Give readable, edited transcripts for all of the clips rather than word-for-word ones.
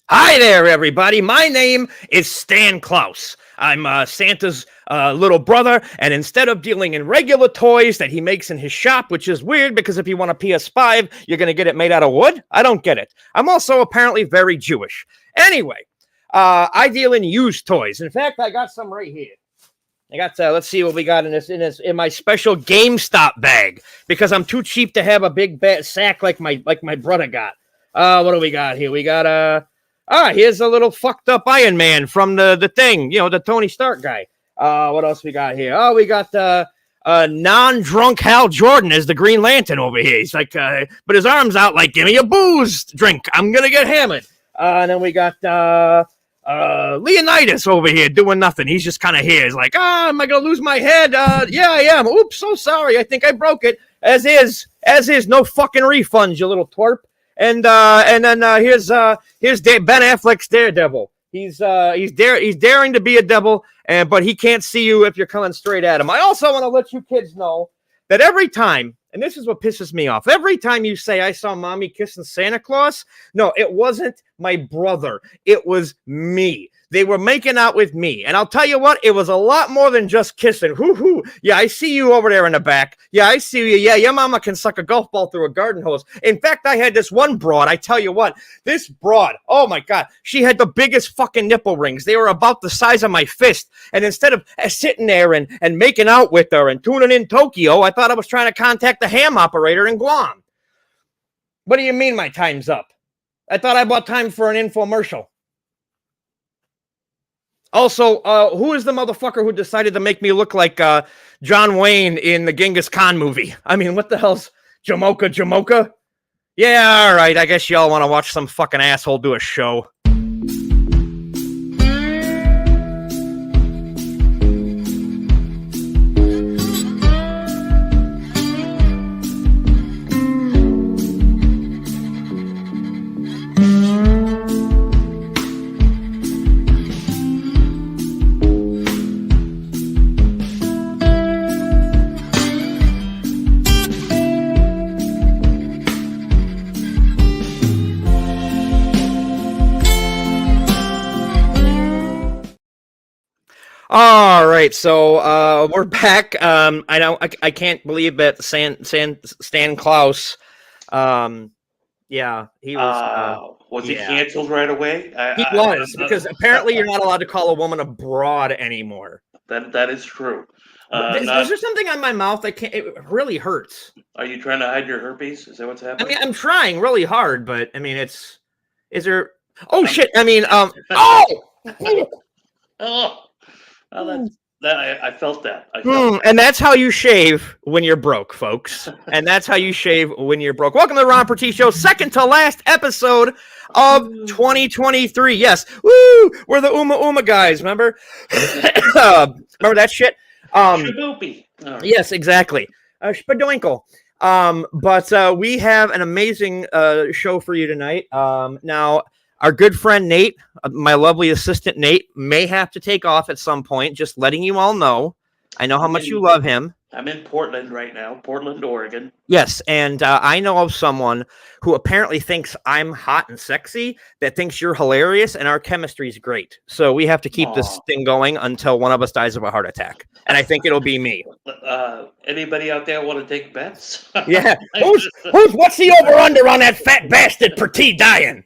Hi there, everybody. My name is Stan Klaus. I'm Santa's little brother, and instead of dealing in regular toys that he makes in his shop, which is weird because if you want a PS5, you're going to get it made out of wood. I don't get it. I'm also apparently very Jewish. Anyway, I deal in used toys. In fact, I got some right here. I got let's see what we got in my special GameStop bag because I'm too cheap to have a big sack like my brother got. What do we got here? We got here's a little fucked up Iron Man from the thing, the Tony Stark guy. What else we got here? Oh, we got non-drunk Hal Jordan as the Green Lantern over here. He's like, but his arms out like, give me a booze drink. I'm gonna get hammered. And then we got Leonidas over here doing nothing. He's just kind of here. He's like, am I gonna lose my head? Yeah, I am. Oops, so sorry. I think I broke it. As is. No fucking refunds, you little twerp. And then here's Ben Affleck's Daredevil. He's daring to be a devil, but he can't see you if you're coming straight at him. I also want to let you kids know that every time, and this is what pisses me off, every time you say I saw mommy kissing Santa Claus, no, it wasn't my brother. It was me. They were making out with me. And I'll tell you what, it was a lot more than just kissing. Hoo-hoo. Yeah, I see you over there in the back. Yeah, I see you. Yeah, your mama can suck a golf ball through a garden hose. In fact, I had this one broad. I tell you what, this broad, oh my God, she had the biggest fucking nipple rings. They were about the size of my fist. And instead of sitting there and making out with her and tuning in Tokyo, I thought I was trying to contact the ham operator in Guam. What do you mean my time's up? I thought I bought time for an infomercial. Also, who is the motherfucker who decided to make me look like John Wayne in the Genghis Khan movie? I mean, what the hell's Jamoka? Yeah, all right. I guess y'all want to watch some fucking asshole do a show. All right, so we're back. I can't believe that Stan Klaus. Yeah, he was. Was he canceled right away? He was because apparently you're not allowed to call a woman a broad anymore. That is true. Is there something on my mouth? It really hurts. Are you trying to hide your herpes? Is that what's happening? I mean, I'm trying really hard, but I mean, is there? Oh shit! I mean, oh. I felt that. And that's how you shave when you're broke, folks. And that's how you shave when you're broke. Welcome to the Ron Pertee Show, second to last episode of 2023. Yes, woo! We're the Uma guys. Remember? Remember that shit? Shaboopy. Right. Yes, exactly. Spadoinkle. But we have an amazing show for you tonight. Now. Our good friend Nate, my lovely assistant Nate, may have to take off at some point, just letting you all know. I know how much you love him. I'm in Portland right now, Portland, Oregon. Yes, and I know of someone who apparently thinks I'm hot and sexy, that thinks you're hilarious, and our chemistry is great. So we have to keep this thing going until one of us dies of a heart attack. And I think it'll be me. Anybody out there want to take bets? Yeah. What's the over-under on that fat bastard Pertee dying?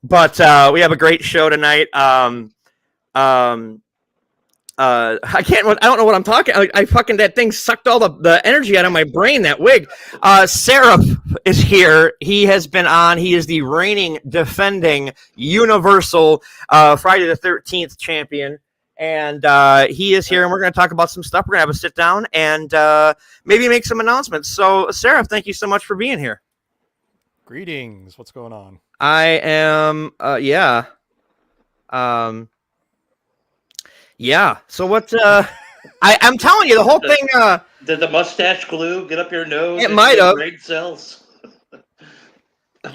But we have a great show tonight. I don't know what I'm talking. I fucking, that thing sucked all the energy out of my brain, that wig. Tserrof is here. He has been on. He is the reigning, defending, universal Friday the 13th champion. And he is here, and we're going to talk about some stuff. We're going to have a sit down and maybe make some announcements. So, Tserrof, thank you so much for being here. Greetings. What's going on? I am, yeah. So what, I'm telling you, the whole thing, did the mustache glue get up your nose? It might have. Brain cells?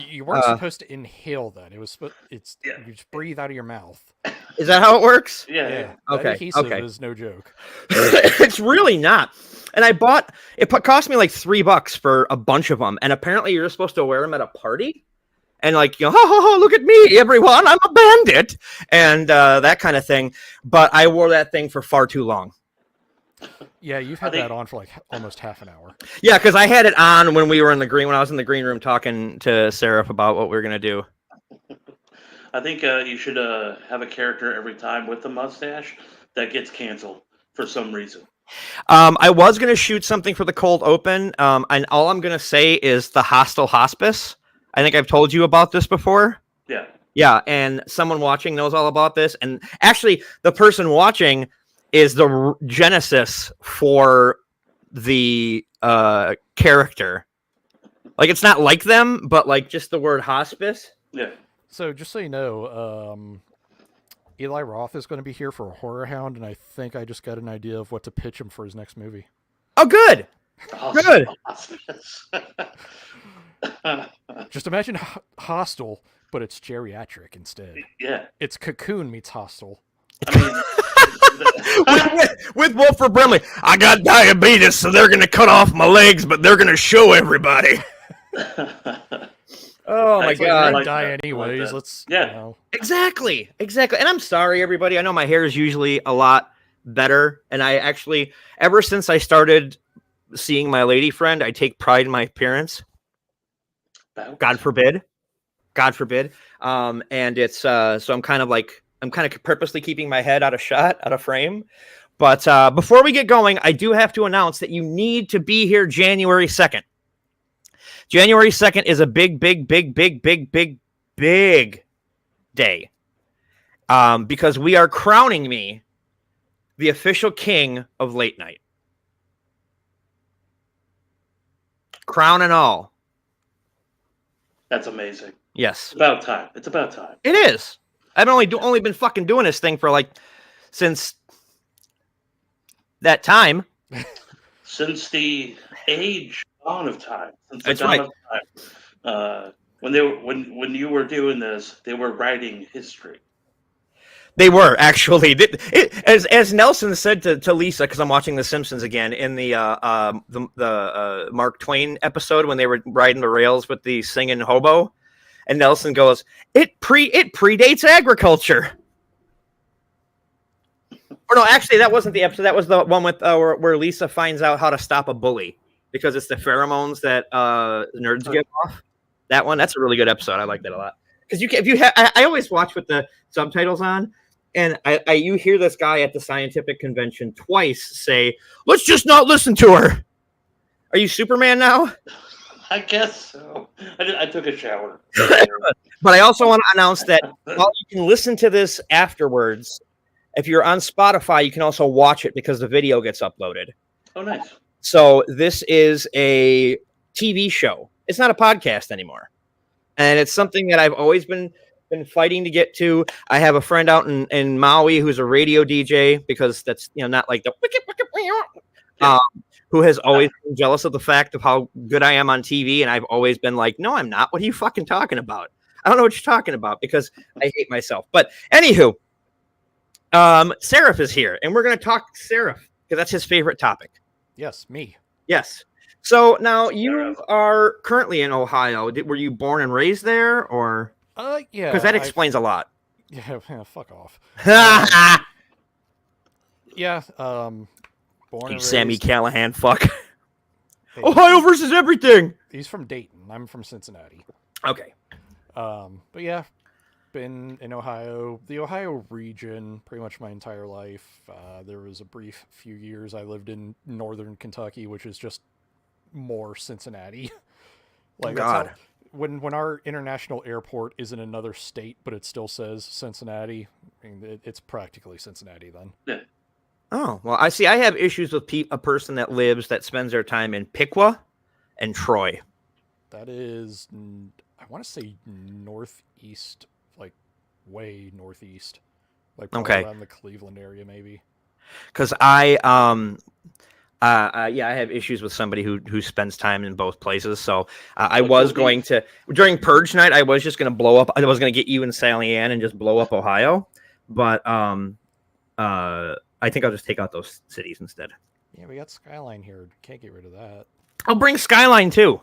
You weren't supposed to inhale that. It was you just breathe out of your mouth. Is that how it works? Yeah. Okay. That adhesive is no joke. It's really not. And it cost me like $3 for a bunch of them. And apparently you're supposed to wear them at a party. and like, you know, look at me, everyone, I'm a bandit, and that kind of thing. But I wore that thing for far too long. Yeah, you've had that on for like almost half an hour. Yeah, because I had it on when I was in the green room talking to Tserrof about what we were gonna do. I think you should have a character every time with the mustache that gets canceled for some reason. I was gonna shoot something for the cold open, and all I'm gonna say is the hostile hospice. I think I've told you about this before. Yeah. Yeah, and someone watching knows all about this, and actually, the person watching is the genesis for the character. Like, it's not like them, but like just the word hospice. Yeah. So just so you know, Eli Roth is going to be here for a Horror Hound, and I think I just got an idea of what to pitch him for his next movie. Oh, good. Good. Just imagine Hostel, but it's geriatric instead. Yeah. It's Cocoon meets Hostel. I mean, with Wilford Brimley. I got diabetes, so they're going to cut off my legs, but they're going to show everybody. Oh, my God. Like die anyways. Like Let's, yeah. You know. Exactly. And I'm sorry, everybody. I know my hair is usually a lot better, and I actually, ever since I started seeing my lady friend, I take pride in my appearance. God forbid. And it's so I'm kind of purposely keeping my head out of frame. But before we get going, I do have to announce that you need to be here January 2nd. January 2nd is a big day. Because we are crowning me the official king of late night. Crown and all. That's amazing. Yes. It's about time. It is. I've only been fucking doing this thing for since that time. Since the dawn of time. Since the That's dawn right. of time. When you were doing this, they were writing history. They were actually, as Nelson said to Lisa, because I'm watching The Simpsons again in the Mark Twain episode when they were riding the rails with the singing hobo, and Nelson goes, "It predates agriculture." Or no, actually, that wasn't the episode. That was the one with where Lisa finds out how to stop a bully because it's the pheromones that nerds give off. That one, that's a really good episode. I like that a lot. Because I always watch with the subtitles on, and you hear this guy at the scientific convention twice say, "Let's just not listen to her." Are you Superman now? I guess so. I took a shower. But I also want to announce that while you can listen to this afterwards, if you're on Spotify, you can also watch it because the video gets uploaded. Oh, nice. So this is a TV show. It's not a podcast anymore. And it's something that I've always been fighting to get to. I have a friend out in Maui who's a radio DJ, because that's, not like the who has always been jealous of the fact of how good I am on TV, and I've always been like, no, I'm not. What are you fucking talking about? I don't know what you're talking about, because I hate myself. But anywho, Tserrof is here, and we're going to talk Tserrof because that's his favorite topic. Yes, me. Yes. So now you are currently in Ohio. Were you born and raised there, or? Yeah. Because that explains a lot. Yeah, fuck off. Yeah. Born and Sammy raised. Callahan, fuck. Hey, Ohio versus everything. He's from Dayton. I'm from Cincinnati. Okay. But yeah, been in Ohio, the Ohio region, pretty much my entire life. There was a brief few years I lived in northern Kentucky, which is just more Cincinnati. Like, God. that's how, when our international airport is in another state, but it still says Cincinnati, I mean, it's practically Cincinnati then. Yeah. Oh, well, I see. I have issues with a person that spends their time in Piqua and Troy. That is, I want to say northeast, like way northeast, like probably around the Cleveland area, maybe. Because I have issues with somebody who spends time in both places. So I was going to, during Purge night, I was just going to blow up. I was going to get you and Sally Ann and just blow up Ohio. But I think I'll just take out those cities instead. Yeah, we got Skyline here. Can't get rid of that. I'll bring Skyline too.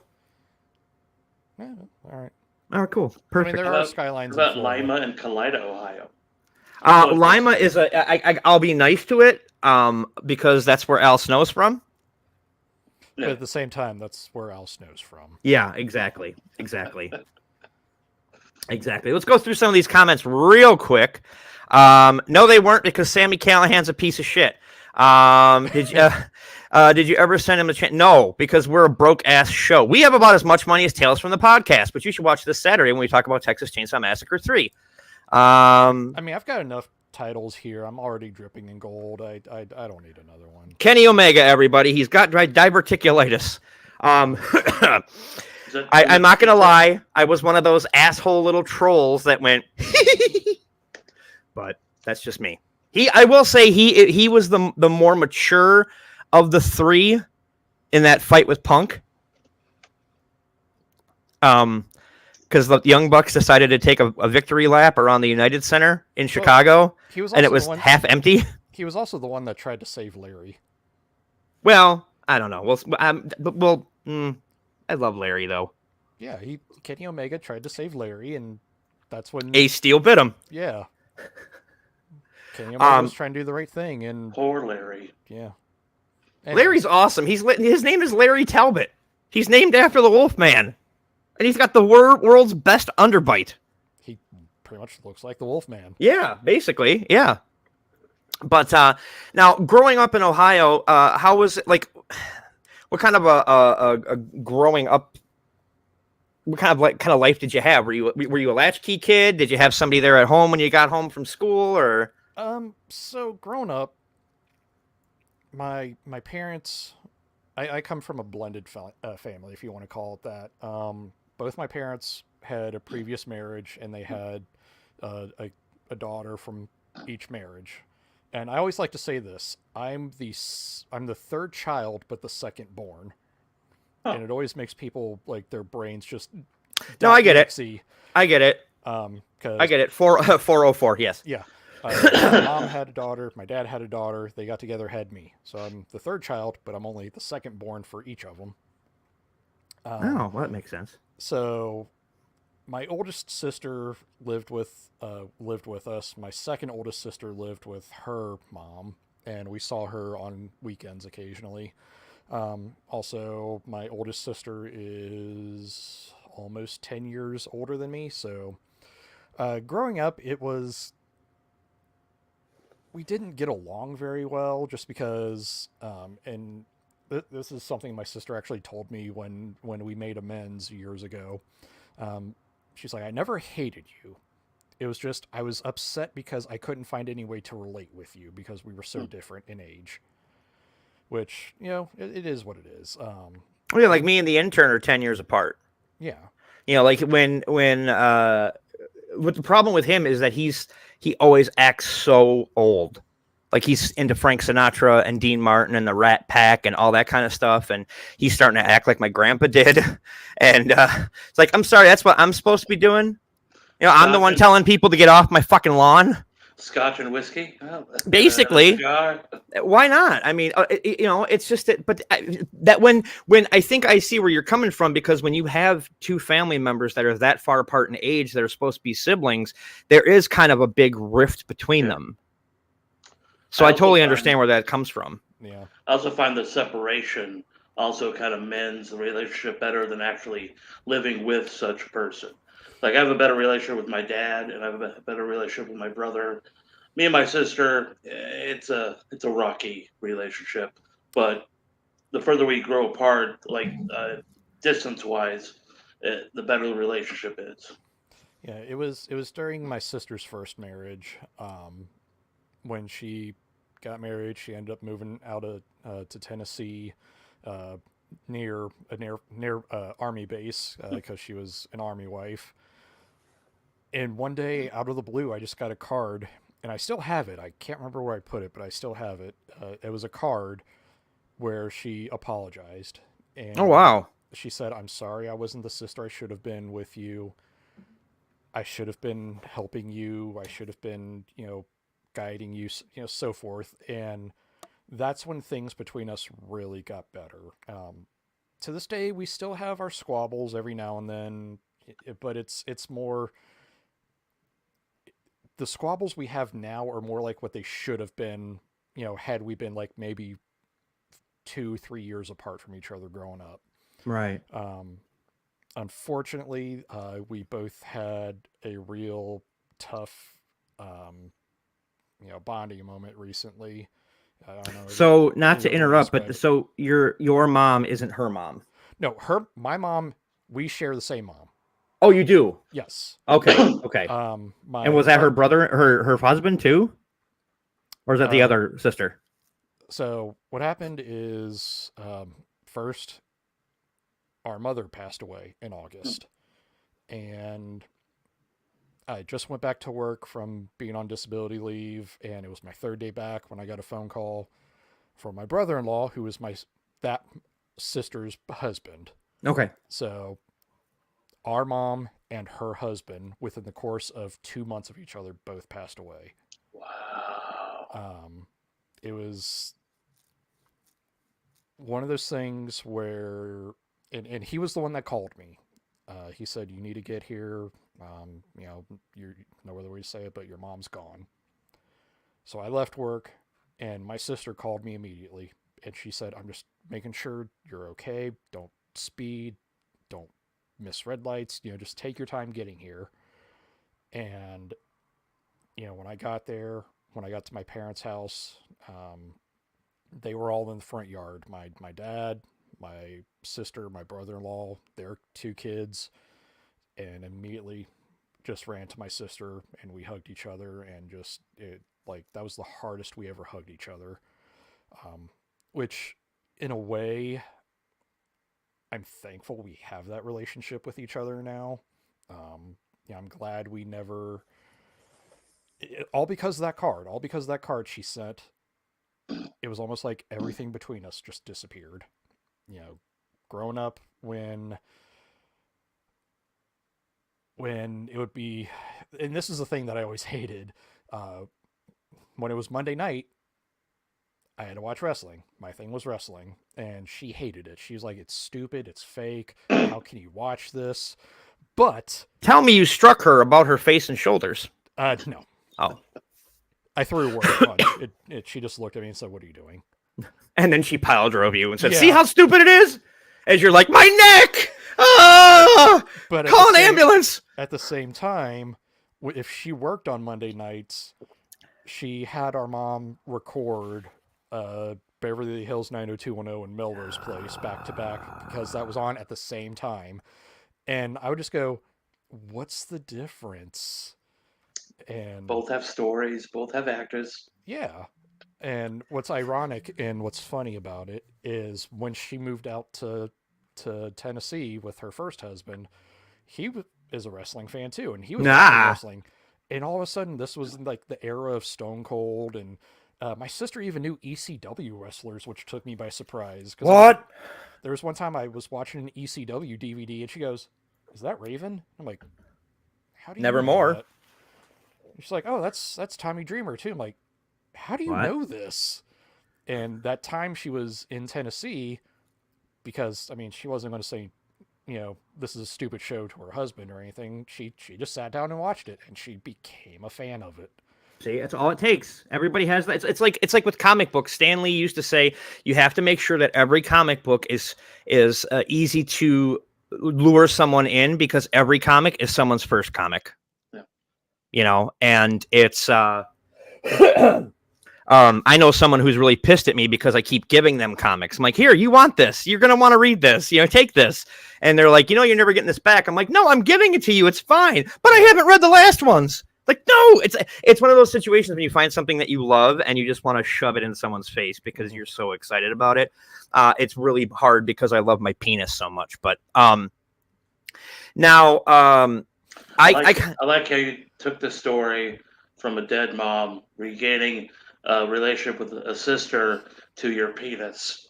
Yeah, all right. Oh, cool. I mean, Perfect. there How are about, skylines in about Florida. Lima and Kalida, Ohio? So it's Lima is I'll be nice to it, because that's where Al Snow's from. But yeah. at the same time, that's where Al Snow's from. Yeah, exactly. Let's go through some of these comments real quick. No, they weren't, because Sammy Callahan's a piece of shit. Did you ever send him a chance? No, because we're a broke ass show. We have about as much money as Tales from the Podcast, but you should watch this Saturday when we talk about Texas Chainsaw Massacre 3. I mean, I've got enough titles here. I'm already dripping in gold. I don't need another one. Kenny Omega, everybody. He's got diverticulitis. I'm not going to lie. I was one of those asshole little trolls that went, but that's just me. I will say he was the more mature of the three in that fight with Punk. Because the Young Bucks decided to take a victory lap around the United Center in Chicago, and it was half empty. He was also the one that tried to save Larry. Well, I don't know. I love Larry though. Yeah, Kenny Omega tried to save Larry, and that's when Ace Steel bit him. Yeah. Kenny Omega was trying to do the right thing, and poor Larry. Yeah. Anyways. Larry's awesome. His name is Larry Talbot. He's named after the Wolfman, and he's got the world's best underbite. He pretty much looks like the Wolfman. Yeah, basically, yeah. But now, growing up in Ohio, how was it? Like, what kind of a growing up? What kind of life did you have? Were you a latchkey kid? Did you have somebody there at home when you got home from school, or? So growing up, my parents, I come from a blended family, if you want to call it that. Both my parents had a previous marriage, and they had a daughter from each marriage. And I always like to say this: I'm the third child, but the second born. Huh. And it always makes people like their brains just. No, I get it. I get it. I get it. 404. Yes. Yeah. My mom had a daughter. My dad had a daughter. They got together, had me. So I'm the third child, but I'm only the second born for each of them. Well, that makes sense. So my oldest sister lived with us. My second oldest sister lived with her mom, and we saw her on weekends occasionally. Also, my oldest sister is almost 10 years older than me. So growing up, we didn't get along very well, just because, and this is something my sister actually told me when we made amends years ago. She's like, I never hated you. It was just, I was upset because I couldn't find any way to relate with you because we were so different in age. Which, it is what it is. Yeah, like me and the intern are 10 years apart. Yeah. Like when what the problem with him is that he always acts so old. Like he's into Frank Sinatra and Dean Martin and the Rat Pack and all that kind of stuff. And he's starting to act like my grandpa did. And it's like, I'm sorry, that's what I'm supposed to be doing. I'm the one telling people to get off my fucking lawn. Scotch and whiskey? Basically. Why not? I mean, it's just that, but that when I think I see where you're coming from, because when you have two family members that are that far apart in age that are supposed to be siblings, there is kind of a big rift between them. So I totally understand where that comes from. Yeah. I also find the separation also kind of mends the relationship better than actually living with such a person. Like, I have a better relationship with my dad, and I have a better relationship with my brother. Me and my sister, it's a rocky relationship. But the further we grow apart, like distance-wise, the better the relationship is. Yeah, it was during my sister's first marriage. When she got married, she ended up moving out to Tennessee, near Army base, because she was an Army wife. And one day, out of the blue, I just got a card, and I still have it. I can't remember where I put it, but I still have it. It was a card where she apologized. And oh, wow. She said, I'm sorry I wasn't the sister I should have been with you. I should have been helping you. I should have been, guiding you, so forth. And that's when things between us really got better. To this day, we still have our squabbles every now and then. but it's more, the squabbles we have now are more like what they should have been, had we been like maybe 2-3 years apart from each other growing up. Right. Unfortunately, we both had a real tough, bonding moment recently. I don't know. So not to really interrupt, but describe it. so your mom isn't her mom. No, my mom, we share the same mom. Oh, you do? Yes. Okay. Okay. And was that her brother, her husband too? Or is that the other sister? So what happened is, first, our mother passed away in August, and I just went back to work from being on disability leave, and it was my third day back when I got a phone call from my brother-in-law, who is that sister's husband. Okay. So our mom and her husband, within the course of 2 months of each other, both passed away. Wow. It was one of those things where, and he was the one that called me. He said, "You need to get here. You no other way to say it, but your mom's gone." So I left work, and my sister called me immediately, and she said, "I'm just making sure you're okay. Don't speed. Don't miss red lights. Just take your time getting here." And when I got there, when I got to my parents' house, they were all in the front yard. My dad, my sister, my brother-in-law, their 2 kids, and immediately just ran to my sister, and we hugged each other, and that was the hardest we ever hugged each other. Which, in a way, I'm thankful we have that relationship with each other now. I'm glad we never, all because of that card she sent. It was almost like everything between us just disappeared. Growing up, when it would be, and this is the thing that I always hated, when it was Monday night, I had to watch wrestling. My thing was wrestling, and she hated it. She was like, "It's stupid, it's fake, how can you watch this?" But tell me you struck her about her face and shoulders. No. Oh. I threw a word punch. She just looked at me and said, "What are you doing?" And then she pile drove you and said, Yeah. "See how stupid it is?" As you're like, "My neck! Ah! But Call an ambulance!" At the same time, if she worked on Monday nights, she had our mom record Beverly Hills 90210 and Melrose Place back to back, because that was on at the same time. And I would just go, "What's the difference?" And Both have stories, both have actors. yeah. And what's ironic and what's funny about it is, when she moved out to Tennessee with her first husband, he is a wrestling fan too, and he was watching wrestling. And all of a sudden, this was like the era of Stone Cold, and my sister even knew ECW wrestlers, which took me by surprise. What? There was one time I was watching an ECW DVD, and she goes, "Is that Raven?" I'm like, "How do you know Nevermore. that?" She's like, "Oh, that's Tommy Dreamer too." I'm like, "How do you know this?" And that time she was in Tennessee, because she wasn't going to say, this is a stupid show to her husband or anything. She just sat down and watched it, and she became a fan of it. See, that's all it takes. Everybody has that. It's like with comic books. Stan Lee used to say, you have to make sure that every comic book is easy to lure someone in, because every comic is someone's first comic. Yeah. And it's I know someone who's really pissed at me because I keep giving them comics. I'm like, "Here, you want this? You're going to want to read this. Take this." And they're like, "You're never getting this back." I'm like, "No, I'm giving it to you. It's fine. But I haven't read the last ones." Like, no, it's one of those situations when you find something that you love and you just want to shove it in someone's face because you're so excited about it. It's really hard because I love my penis so much. But now I like how you took the story from a dead mom regaining a relationship with a sister to your penis.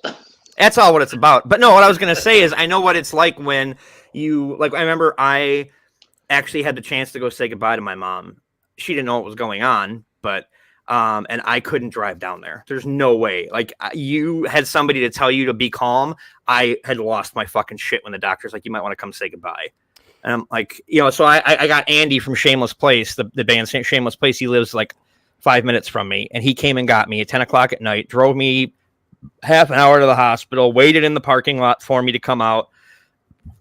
That's all what it's about. But no, what I was going to say is, I know what it's like when I remember I actually had the chance to go say goodbye to my mom. She didn't know what was going on, but and I couldn't drive down there. There's no way. Like, you had somebody to tell you to be calm. I had lost my fucking shit when the doctor's like, "You might want to come say goodbye." And I'm like, so I got Andy from Shameless Place, the band Shameless Place. He lives like 5 minutes from me, and he came and got me at 10 o'clock at night, drove me half an hour to the hospital, waited in the parking lot for me to come out.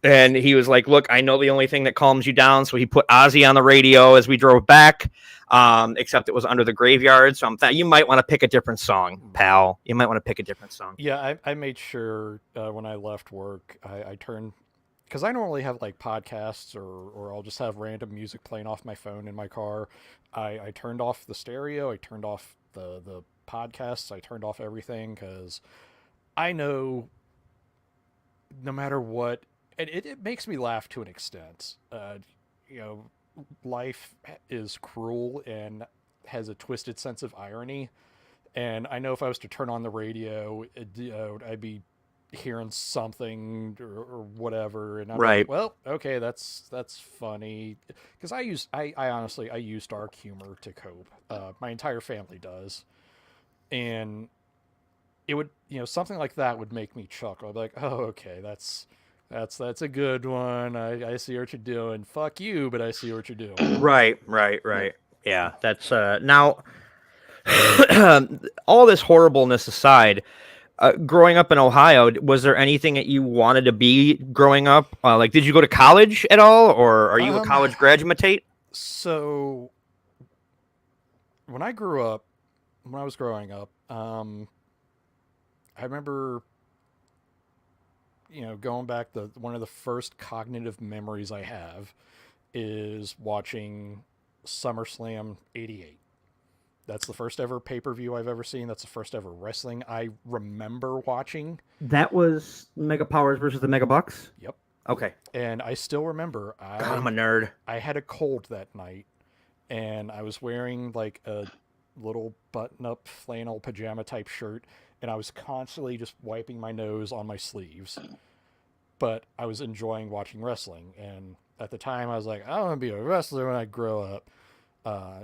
And he was like, look, I know the only thing that calms you down. So he put Ozzy on the radio as we drove back, except it was Under the Graveyard. So you might want to pick a different song, pal. You might want to pick a different song. Yeah, I made sure when I left work, I turned, because I normally have like podcasts or I'll just have random music playing off my phone in my car. I turned off the stereo, I turned off the podcasts, I turned off everything because I know no matter what, and it makes me laugh to an extent. You know, life is cruel and has a twisted sense of irony. And I know if I was to turn on the radio, I'd be hearing something or whatever, and I'm like, well, okay, that's funny, because I honestly I use dark humor to cope. My entire family does, and it would something like that would make me chuckle. I'd be like, oh, okay, that's a good one. I see what you're doing. Fuck you, but I see what you're doing. Right. Yeah, that's now. All this horribleness aside, growing up in Ohio, was there anything that you wanted to be growing up? Like, did you go to college at all, or are you a college graduate? So, when I was growing up, I remember, going back, one of the first cognitive memories I have is watching SummerSlam '88. That's the first ever pay-per-view I've ever seen. That's the first ever wrestling I remember watching. That was Mega Powers versus the Mega Bucks? Yep. Okay. And I still remember, God, I'm a nerd. I had a cold that night, and I was wearing like a little button-up flannel pajama type shirt, and I was constantly just wiping my nose on my sleeves. But I was enjoying watching wrestling, and at the time I was like, I want to be a wrestler when I grow up.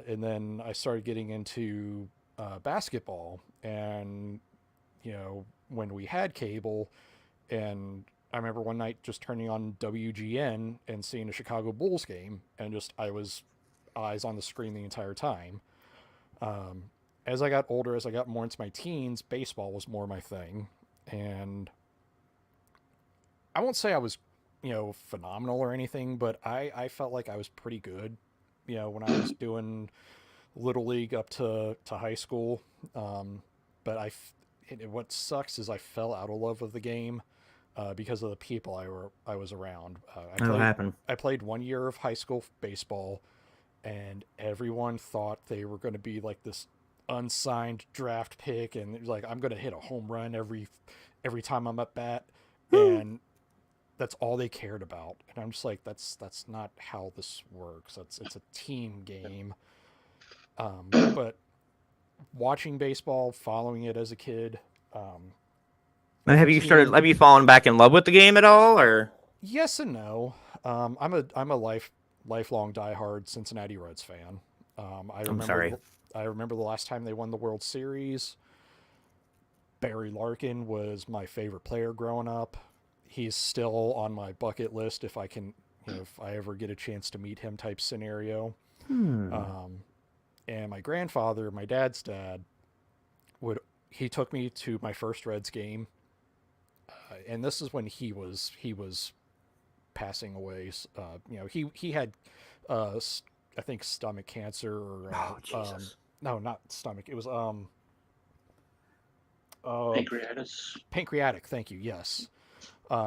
And then I started getting into basketball, and when we had cable, and I remember one night just turning on WGN and seeing a Chicago Bulls game, and I was eyes on the screen the entire time. As I got older, as I got more into my teens, baseball was more my thing, and I won't say I was phenomenal or anything, but I felt like I was pretty good. When I was doing little league up to high school, but what sucks is I fell out of love with the game because of the people I was around. I played 1 year of high school baseball, and everyone thought they were going to be like this unsigned draft pick, and it was like, I'm going to hit a home run every time I'm at bat, and that's all they cared about. And I'm just like, that's not how this works. It's a team game. But watching baseball, following it as a kid. And have you fallen back in love with the game at all, or? Yes and no. I'm a lifelong diehard Cincinnati Reds fan. I remember the last time they won the World Series. Barry Larkin was my favorite player growing up. He's still on my bucket list if I can, if I ever get a chance to meet him type scenario. And my grandfather, my dad's dad, he took me to my first Reds game, and this is when he was passing away. He had I think stomach cancer or no, not stomach. It was pancreatic. Thank you. Yes.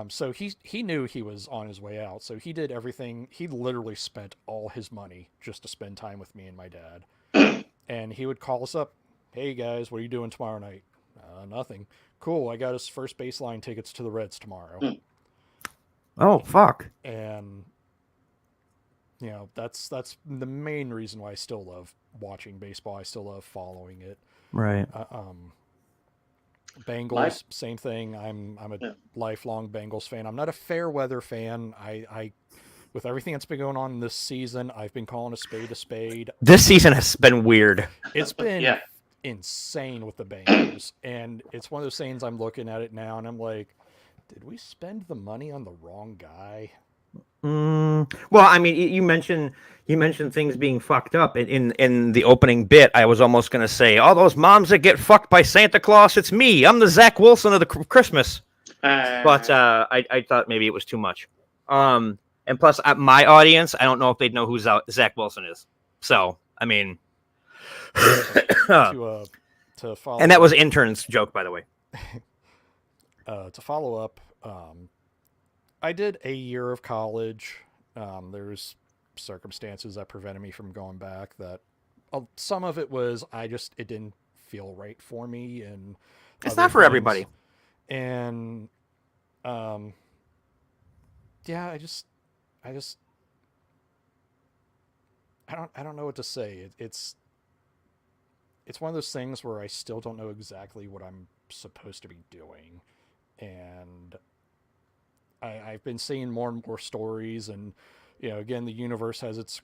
So he knew he was on his way out, so he did everything. He literally spent all his money just to spend time with me and my dad. And he would call us up, hey guys, what are you doing tomorrow night? Nothing. Cool, I got us first baseline tickets to the Reds tomorrow. Oh, fuck. And that's the main reason why I still love watching baseball. I still love following it. Right. Bengals, same thing. I'm a lifelong Bengals fan. I'm not a fair weather fan. I with everything that's been going on this season, I've been calling a spade a spade. This season has been weird. It's been insane with the Bengals, and it's one of those things. I'm looking at it now, and I'm like, did we spend the money on the wrong guy? Well, I mean, you mentioned things being fucked up in the opening bit. I was almost going to say, all those moms that get fucked by Santa Claus, it's me. I'm the Zach Wilson of the Christmas. But I thought maybe it was too much. And plus, my audience, I don't know if they'd know who Zach Wilson is. So, I mean, to follow, and that was intern's joke, by the way. To follow up, I did a year of college. There's circumstances that prevented me from going back. That some of it was it didn't feel right for me, and it's not for everybody. And yeah, I don't know what to say. It's one of those things where I still don't know exactly what I'm supposed to be doing, and I've been seeing more and more stories, and again, the universe has its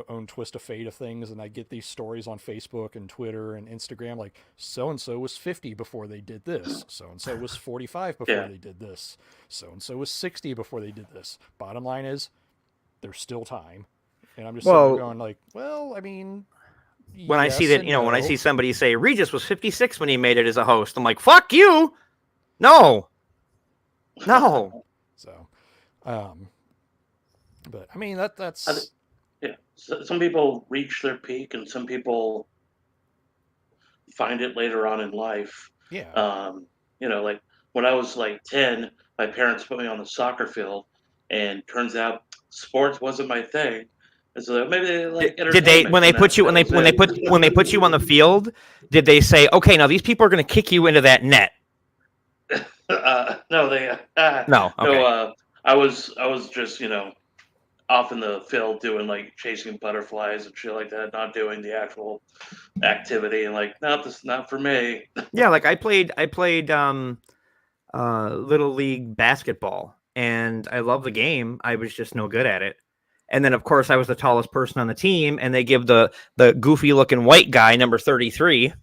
own twist of fate of things, and I get these stories on Facebook and Twitter and Instagram, like so and so was 50 before they did this, so and so was 45 before they did this, so and so was 60 before they did this. Bottom line is, there's still time, and I'm just sitting there going like, well, I mean, when I see that, when I see somebody say Regis was 56 when he made it as a host, I'm like, fuck you, no. So, but I mean that's yeah. So some people reach their peak, and some people find it later on in life. Yeah. Like when I was like 10, my parents put me on the soccer field, and turns out sports wasn't my thing. And so maybe they like did they when they put you when they put you on the field? Did they say, okay, now these people are going to kick you into that net? No, they no. Okay. No, I was just off in the field doing like chasing butterflies and shit like that, not doing the actual activity, and like, no, this is not for me. Yeah, like I played little league basketball, and I love the game. I was just no good at it. And then, of course, I was the tallest person on the team, and they give the goofy looking white guy number 33.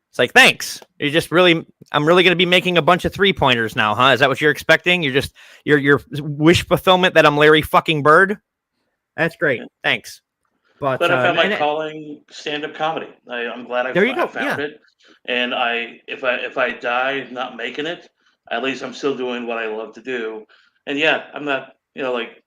It's like, thanks. I'm really going to be making a bunch of 3-pointers now, huh? Is that what you're expecting? Your wish fulfillment that I'm Larry fucking Bird? That's great. Thanks. But I found my calling stand-up comedy. I'm glad I found it. And if I die not making it, at least I'm still doing what I love to do. And yeah, I'm not, like,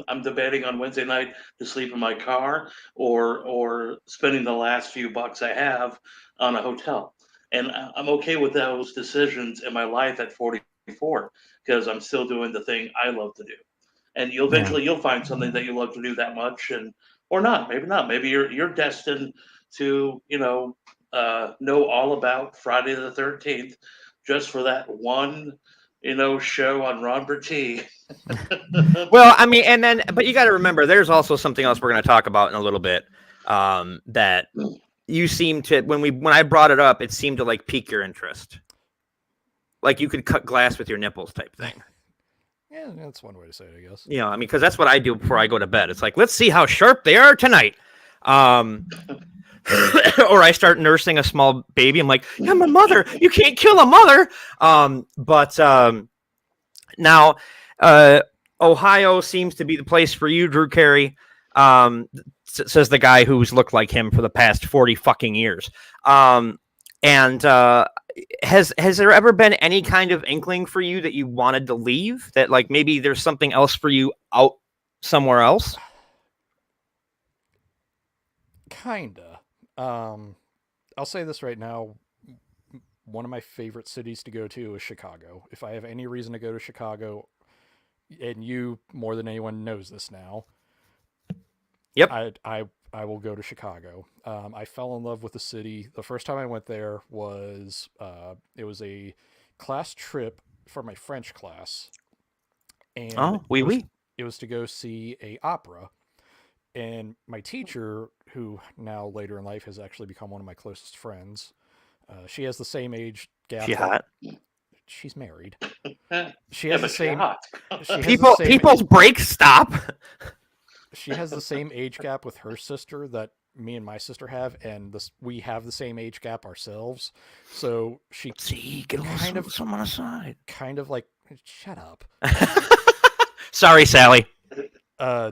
I'm debating on Wednesday night to sleep in my car or spending the last few bucks I have on a hotel. And I'm okay with those decisions in my life at 44, because I'm still doing the thing I love to do. And you'll find something that you love to do that much, or not. Maybe not. Maybe you're destined to know all about Friday the 13th just for that one show on Ron Bertie. Well, I mean, but you got to remember, there's also something else we're going to talk about in a little bit. That you seem to, when I brought it up, it seemed to like pique your interest. Like you could cut glass with your nipples type thing. Yeah, that's one way to say it, I guess. I mean, because that's what I do before I go to bed. It's like, let's see how sharp they are tonight. Or I start nursing a small baby. I'm like, I'm a mother. You can't kill a mother. But now, Ohio seems to be the place for you, Drew Carey. Says the guy who's looked like him for the past 40 fucking years. And has there ever been any kind of inkling for you that you wanted to leave? That like maybe there's something else for you out somewhere else? Kinda. I'll say this right now. One of my favorite cities to go to is Chicago. If I have any reason to go to Chicago, and you more than anyone knows this now, yep, I will go to Chicago. I fell in love with the city. The first time I went there was it was a class trip for my French class, and it was to go see a opera. And my teacher, who now later in life has actually become one of my closest friends, she has the same age gap. She hot? She's married. She has the same. People's brakes stop. She has the same age gap with her sister that me and my sister have, and we have the same age gap ourselves. So she kind of someone aside. Kind of like, shut up. Sorry, Sally. uh,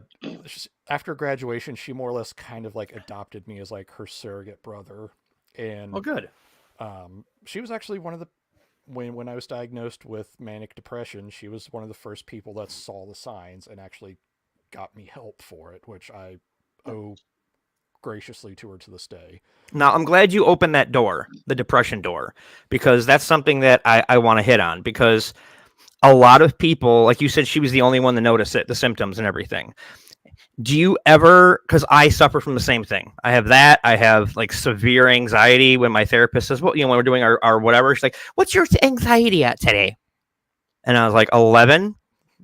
after graduation, she more or less kind of like adopted me as like her surrogate brother, Oh, and good. she was actually one of the when I was diagnosed with manic depression, she was one of the first people that saw the signs and actually got me help for it, which I owe graciously to her to this day. Now, I'm glad you opened that door, the depression door, because that's something that I want to hit on. Because a lot of people, like you said, she was the only one to notice it, the symptoms and everything. Do you ever, because I suffer from the same thing. I have that. I have like severe anxiety when my therapist says, well, when we're doing our whatever, she's like, what's your anxiety at today? And I was like, 11?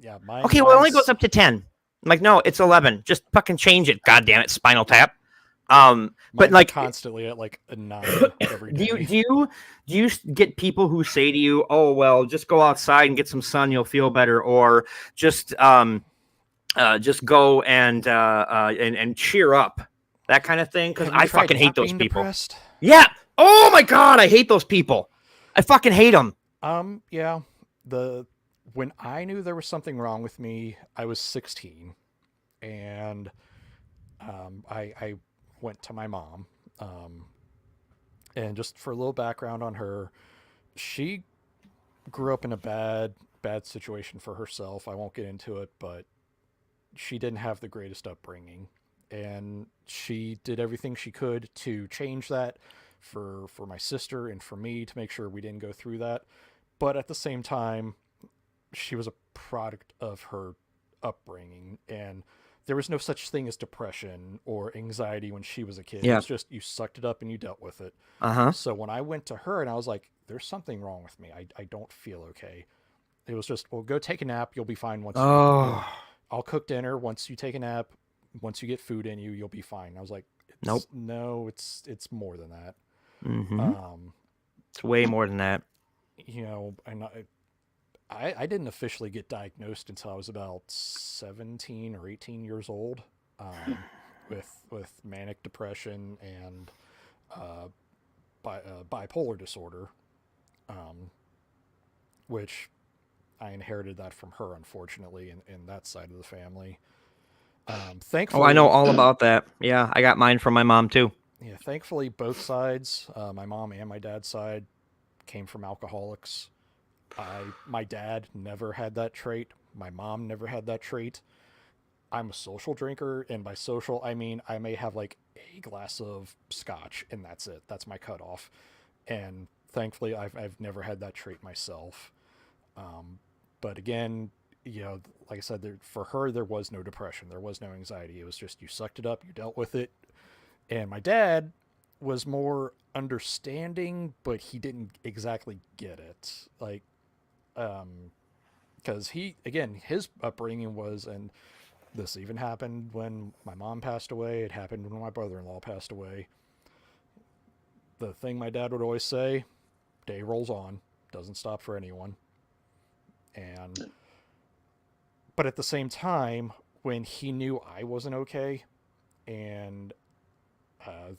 Yeah, Okay, well, it only goes mine's up to 10. I'm like, no, it's 11. Just fucking change it. God damn it, Spinal Tap. But mine's like, constantly at like a 9 every do you day. do you do you get people who say to you, "Oh well, just go outside and get some sun, you'll feel better," or just go and cheer up, that kind of thing? Because Have you I tried fucking hate not those being people. depressed? Yeah. Oh my god, I hate those people. I fucking hate them. Yeah. The When I knew there was something wrong with me, I was 16, and I went to my mom. Um, and just for a little background on her, she grew up in a bad situation for herself. I won't get into it, but she didn't have the greatest upbringing, and she did everything she could to change that for my sister and for me to make sure we didn't go through that. But at the same time, she was a product of her upbringing, and there was no such thing as depression or anxiety when she was a kid. It Yeah. was just you sucked it up and you dealt with it. Uh huh. So when I went to her and I was like, there's something wrong with me, I don't feel okay. It was just, well, go take a nap, you'll be fine once Oh I'll cook dinner once you take a nap, once you get food in you, you'll be fine. I was like, nope. it's more than that. Mm-hmm. Um, It's way more than that. and I didn't officially get diagnosed until I was about 17 or 18 years old, with manic depression and uh, bipolar disorder, um, which I inherited that from her, unfortunately, in that side of the family. Oh, I know Thankfully, all about that. Yeah, I got mine from my mom too. yeah, thankfully, both sides, my mom and my dad's side, came from alcoholics. My dad never had that trait. My mom never had that trait. I'm a social drinker, and by social, I mean I may have like a glass of scotch, and that's it. That's my cutoff. And thankfully, I've never had that trait myself. Um, but again, like I said, for her, there was no depression, there was no anxiety. It was just you sucked it up, you dealt with it. And my dad was more understanding, but he didn't exactly get it. Like, because his upbringing was, and this even happened when my mom passed away. It happened when my brother-in-law passed away. The thing my dad would always say: "Day rolls on, doesn't stop for anyone." And but at the same time, when he knew I wasn't okay, and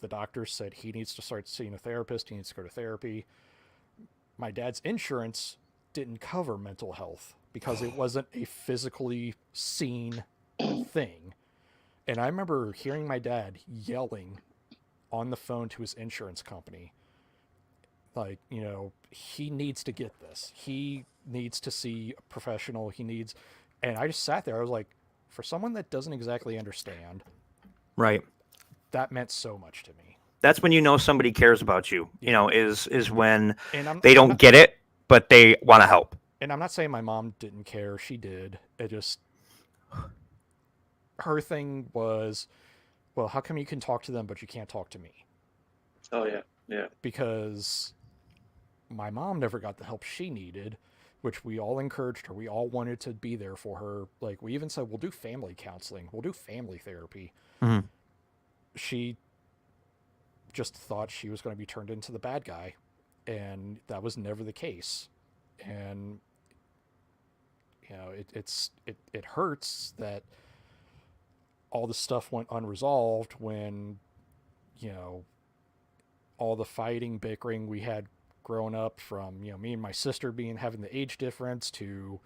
the doctor said he needs to start seeing a therapist, he needs to go to therapy, my dad's insurance didn't cover mental health because it wasn't a physically seen thing. And I remember hearing my dad yelling on the phone to his insurance company, like, he needs to get this. He needs to see a professional. And I just sat there. I was like, for someone that doesn't exactly understand, Right. that meant so much to me. That's when you know somebody cares about you. Yeah. Is when And I'm they and I'm don't not get it, but they want to help. and I'm not saying my mom didn't care. She did. It just her thing was, well, how come you can talk to them but you can't talk to me? Oh yeah, yeah. Because my mom never got the help she needed, which we all encouraged her. We all wanted to be there for her. Like, we even said, we'll do family counseling, we'll do family therapy. Mhm. She just thought she was going to be turned into the bad guy, and that was never the case. And it hurts that all the stuff went unresolved when you know all the fighting, bickering we had growing up, from me and my sister being having the age difference, to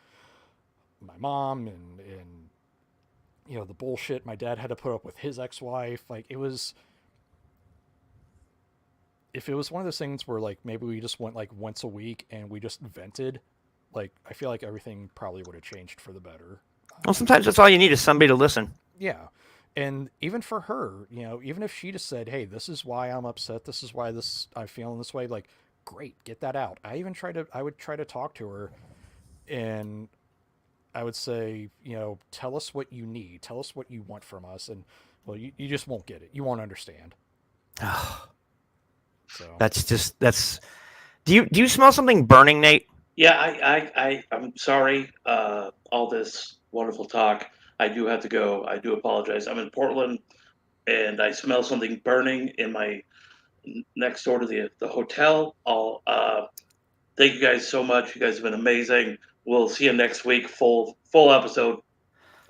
my mom and you know, the bullshit my dad had to put up with his ex-wife. Like, it was, if it was one of those things where like maybe we just went like once a week and we just vented, like I feel like everything probably would have changed for the better. Well, sometimes that's all you need is somebody to listen. Yeah. And even for her, you know, even if she just said, "Hey, this is why I'm upset. This is why I'm feeling this way." Like, great, get that out. I would try to talk to her, and I would say, you know, tell us what you need, tell us what you want from us, and well, you just won't get it. You won't understand. So That's. Do you smell something burning, Nate? Yeah, I'm sorry. All this wonderful talk. I do have to go. I do apologize. I'm in Portland, and I smell something burning in my next door to the hotel. I'll thank you guys so much. You guys have been amazing. We'll see you next week. Full episode.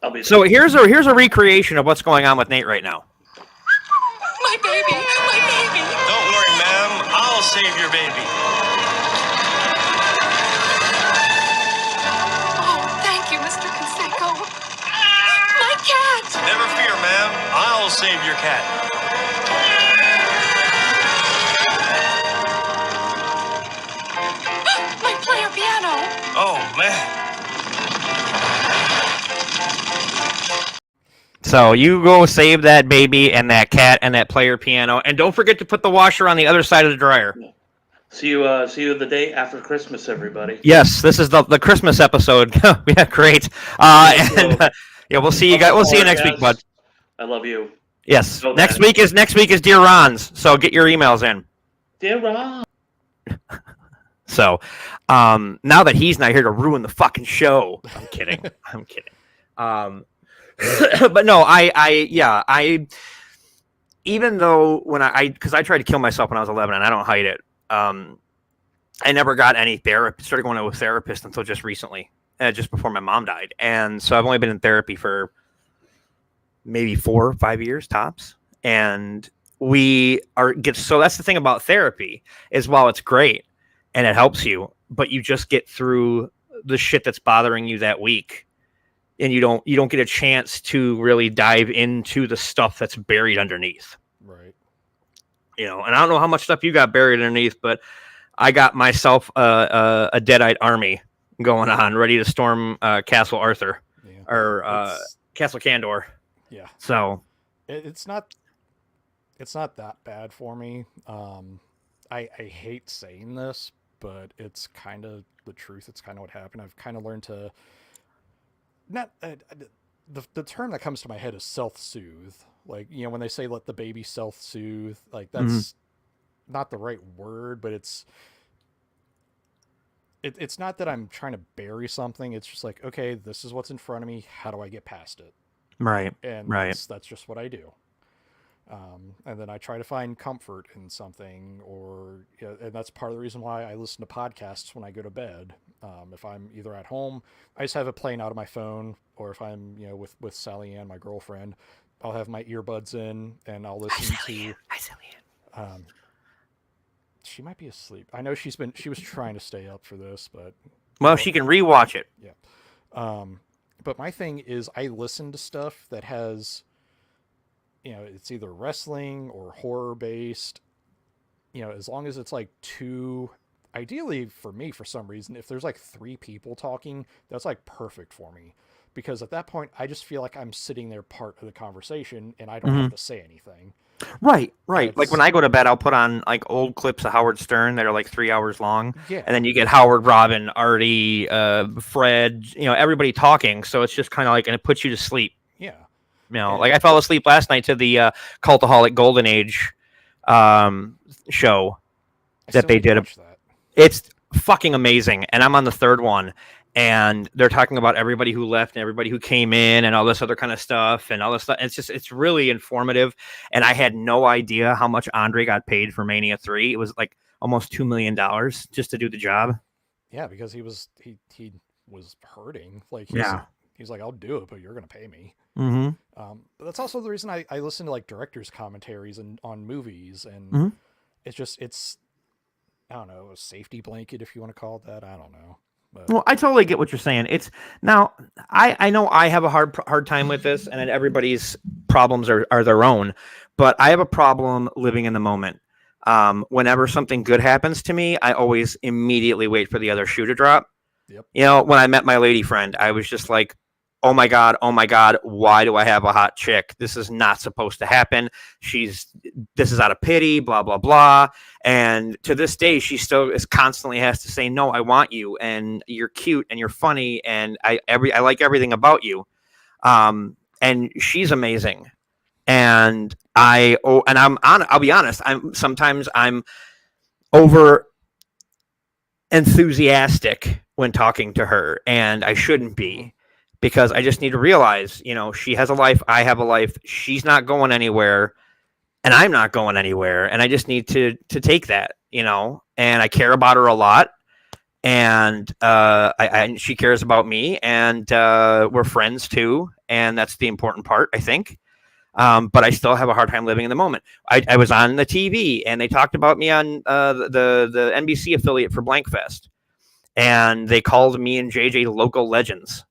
I'll be there. So here's a recreation of what's going on with Nate right now. My baby, my baby. Don't worry, ma'am. I'll save your baby. Oh, thank you, Mr. Canseco. My cat. Never fear, ma'am. I'll save your cat. My player piano. Oh, man. So you go save that baby and that cat and that player piano, and don't forget to put the washer on the other side of the dryer. See you the day after Christmas, everybody. Yes, this is the Christmas episode. Yeah, great. Yeah, we'll see you guys. We'll see you next week, bud. I love you. Yes. So next week is Dear Ron's. So get your emails in. Dear Ron. So, now that he's not here to ruin the fucking show, I'm kidding. I'm kidding. But no, I even though because I tried to kill myself when I was 11 and I don't hide it. I never got any therapy. Started going to a therapist until just recently, just before my mom died, and so I've only been in therapy for maybe 4 or 5 years tops. And so that's the thing about therapy is while it's great and it helps you, but you just get through the shit that's bothering you that week, and you don't get a chance to really dive into the stuff that's buried underneath. right. And I don't know how much stuff you got buried underneath, but I got myself a deadite army going on, ready to storm Castle Arthur or Castle Candor. Yeah. So it's not that bad for me. I hate saying this, but it's kind of the truth. It's kind of what happened. I've kind of learned to not the term that comes to my head is self-soothe. Like, when they say let the baby self-soothe, like that's not the right word, but it's not that I'm trying to bury something. It's just like, okay, this is what's in front of me. How do I get past it? right. And Right. that's just what I do. And then I try to find comfort in something, and that's part of the reason why I listen to podcasts when I go to bed. If I'm either at home, I just have it playing out of my phone, or if I'm, with Sally Ann, my girlfriend, I'll have my earbuds in and I'll listen to. Hi, Sally. She might be asleep. I know she was trying to stay up for this, but Well, she can rewatch it. yeah. But my thing is I listen to stuff that has, it's either wrestling or horror based, as long as it's like ideally for me, for some reason, if there's like 3 people talking, that's like perfect for me, because at that point I just feel like I'm sitting there part of the conversation and I don't have to say anything. Right. Like when I go to bed, I'll put on like old clips of Howard Stern that are like 3 hours long. Yeah. And then you get Howard, Robin, Artie, Fred, everybody talking. So it's just kind of like, and it puts you to sleep. Yeah. Like I fell asleep last night to the Cultaholic Golden Age show that they did. It's fucking amazing. And I'm on the 3rd one. And they're talking about everybody who left and everybody who came in and all this other kind of stuff and all this stuff. It's really informative. And I had no idea how much Andre got paid for Mania 3. It was like almost $2 million just to do the job. Yeah, because he was hurting. Like he's like, I'll do it, but you're gonna pay me. Mm-hmm. But that's also the reason I listen to like directors' commentaries on movies, and it's I don't know, a safety blanket, if you want to call it that. I don't know. But Well, I totally get what you're saying. It's now I know I have a hard time with this, and everybody's problems are their own, but I have a problem living in the moment. Whenever something good happens to me, I always immediately wait for the other shoe to drop. yep. You know, when I met my lady friend, I was just like, oh my God, why do I have a hot chick? This is not supposed to happen. This is out of pity, blah, blah, blah. And to this day, she still constantly has to say, no, I want you, and you're cute and you're funny, and I like everything about you. And she's amazing. And I'll be honest, I'm over enthusiastic when talking to her, and I shouldn't be, because I just need to realize, she has a life, I have a life, she's not going anywhere, and I'm not going anywhere, and I just need to take that, and I care about her a lot, and she cares about me, and we're friends too, and that's the important part, I think. But I still have a hard time living in the moment. I was on the TV, and they talked about me on the NBC affiliate for Blankfest, and they called me and JJ local legends.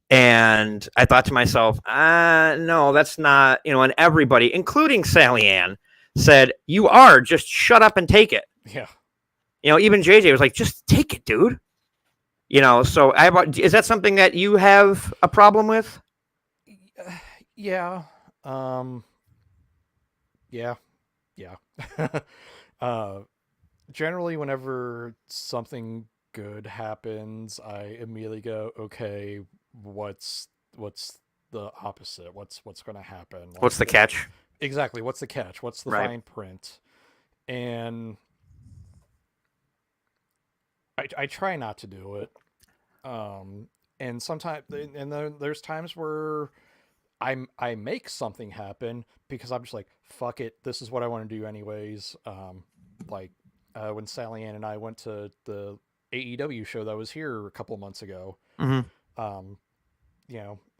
And I thought to myself, no, that's not, and everybody, including Sally Ann, said, you are, just shut up and take it. Yeah. Even JJ was like, just take it, dude. So is that something that you have a problem with? Yeah. Yeah. Generally, whenever something good happens, I immediately go, okay, what's the opposite? What's going to happen? What's the catch? Exactly. What's the catch? What's the Right. fine print? And I try not to do it. And sometimes, and then there's times where I make something happen because I'm just like, fuck it, this is what I want to do anyways. When Sally Ann and I went to the AEW show that was here a couple of months ago, Mm-hmm.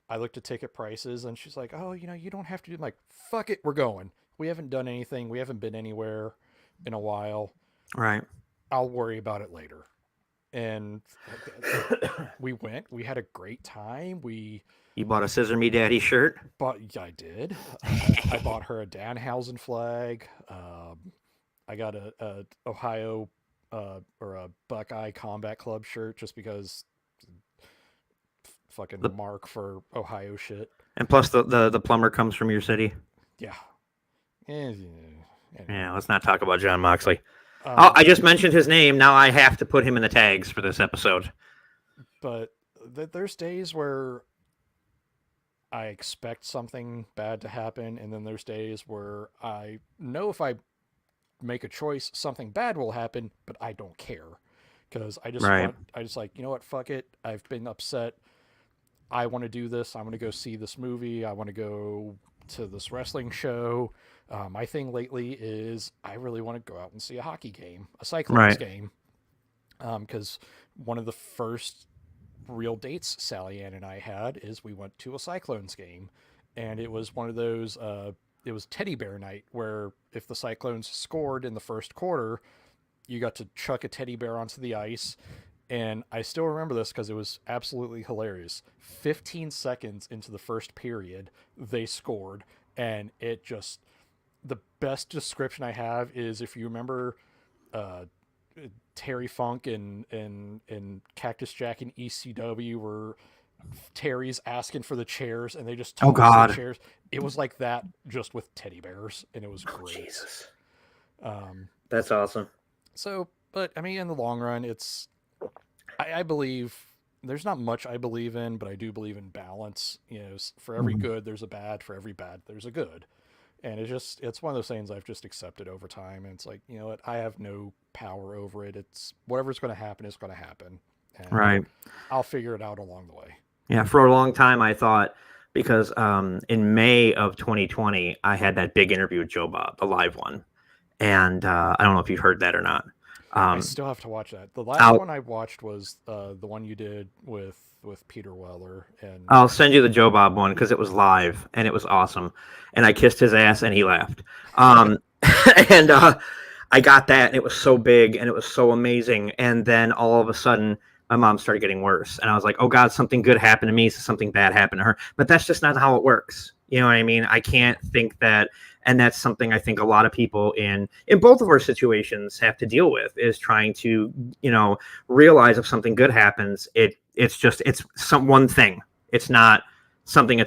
I looked at ticket prices and she's like, oh, you don't have to do. I'm like, fuck it, we're going. We haven't done anything. We haven't been anywhere in a while. Right. I'll worry about it later. And we went. We had a great time. You bought a Scissor Me Daddy shirt? I did. I bought her a Danhausen flag. I got a Ohio or a Buckeye Combat Club shirt just because fucking mark for Ohio shit. And plus the plumber comes from your city. Yeah. Yeah, let's not talk about John Moxley. I just mentioned his name. Now I have to put him in the tags for this episode. But there's days where I expect something bad to happen, and then there's days where I know if I make a choice, something bad will happen, but I don't care because I just like, you know what, fuck it. I've been upset. I want to do this. I want to go see this movie. I want to go to this wrestling show. My thing lately is I really want to go out and see a hockey game, a Cyclones game, because one of the first real dates Sally Ann and I had is we went to a Cyclones game, and it was one of those it was teddy bear night where if the Cyclones scored in the first quarter, you got to chuck a teddy bear onto the ice. And I still remember this because it was absolutely hilarious. 15 seconds into the first period, they scored, and it just, the best description I have is if you remember Terry Funk and Cactus Jack in ECW where Terry's asking for the chairs and they just toss the chairs. It was like that, just with teddy bears, and it was great. Jesus. That's awesome. So, but I mean, in the long run, it's, I believe there's not much I believe in, but I do believe in balance. For every good, there's a bad. For every bad, there's a good. And it's one of those things I've just accepted over time. And it's like, you know what? I have no power over it. It's whatever's going to happen is going to happen. And right. I'll figure it out along the way. Yeah. For a long time, I thought, because in May of 2020, I had that big interview with Joe Bob, the live one. And I don't know if you've heard that or not. I still have to watch that. The last one I watched was the one you did with Peter Weller. And I'll send you the Joe Bob one because it was live and it was awesome. And I kissed his ass and he laughed. And I got that and it was so big and it was so amazing. And then all of a sudden, my mom started getting worse. And I was like, oh God, something good happened to me, so something bad happened to her. But that's just not how it works. You know what I mean? I can't think that. And that's something I think a lot of people in both of our situations have to deal with, is trying to, realize if something good happens, it's some one thing. It's not something.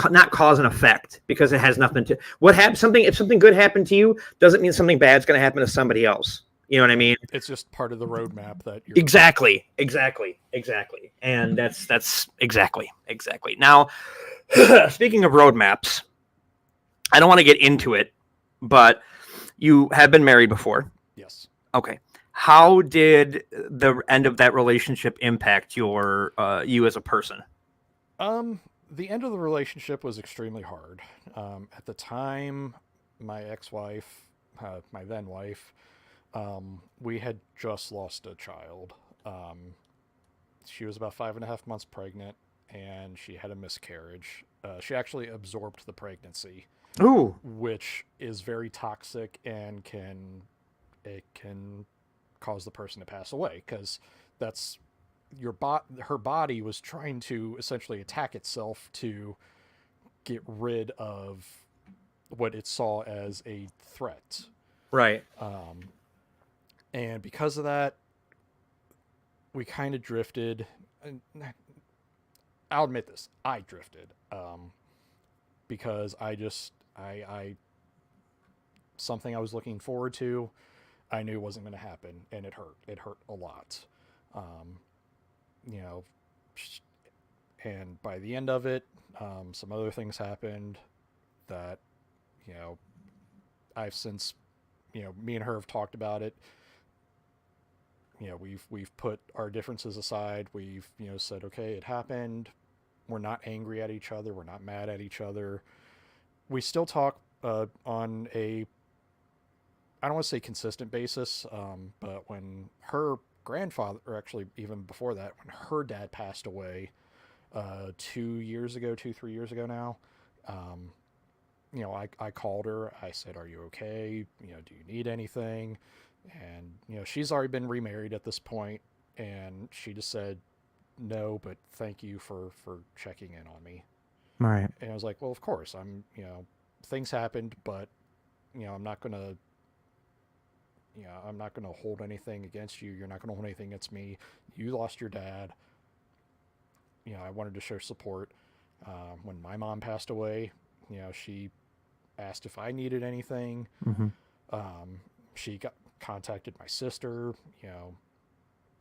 Not cause and effect, because it has nothing to what happened. If something good happened to you, doesn't mean something bad's going to happen to somebody else. You know what I mean? It's just part of the roadmap that you're Exactly. And that's exactly. Now, speaking of roadmaps, I don't want to get into it, but you have been married before. Yes. Okay. How did the end of that relationship impact your you as a person? The end of the relationship was extremely hard. At the time, my ex-wife, my then wife, we had just lost a child. She was about 5.5 months pregnant, and she had a miscarriage. She actually absorbed the pregnancy, Ooh. which is very toxic and can cause the person to pass away, because that's her body was trying to essentially attack itself to get rid of what it saw as a threat. Right. And because of that, we kind of drifted. I'll admit this, I drifted, because I something I was looking forward to, I knew wasn't going to happen, and it hurt a lot. You know, and by the end of it, some other things happened that, I've since, me and her have talked about it. We've put our differences aside. We've, said, okay, it happened. We're not angry at each other. We're not mad at each other. We still talk on a, I don't want to say consistent basis, but when her grandfather, or actually even before that, when her dad passed away 3 years ago now, I called her. I said, "Are you okay? Do you need anything?" And she's already been remarried at this point, and she just said, "No, but thank you for checking in on me." Right. And I was like, "Well, of course. Things happened, but I'm not gonna." I'm not going to hold anything against you. You're not going to hold anything against me. You lost your dad. I wanted to show support. When my mom passed away, she asked if I needed anything. Mm-hmm. She contacted my sister.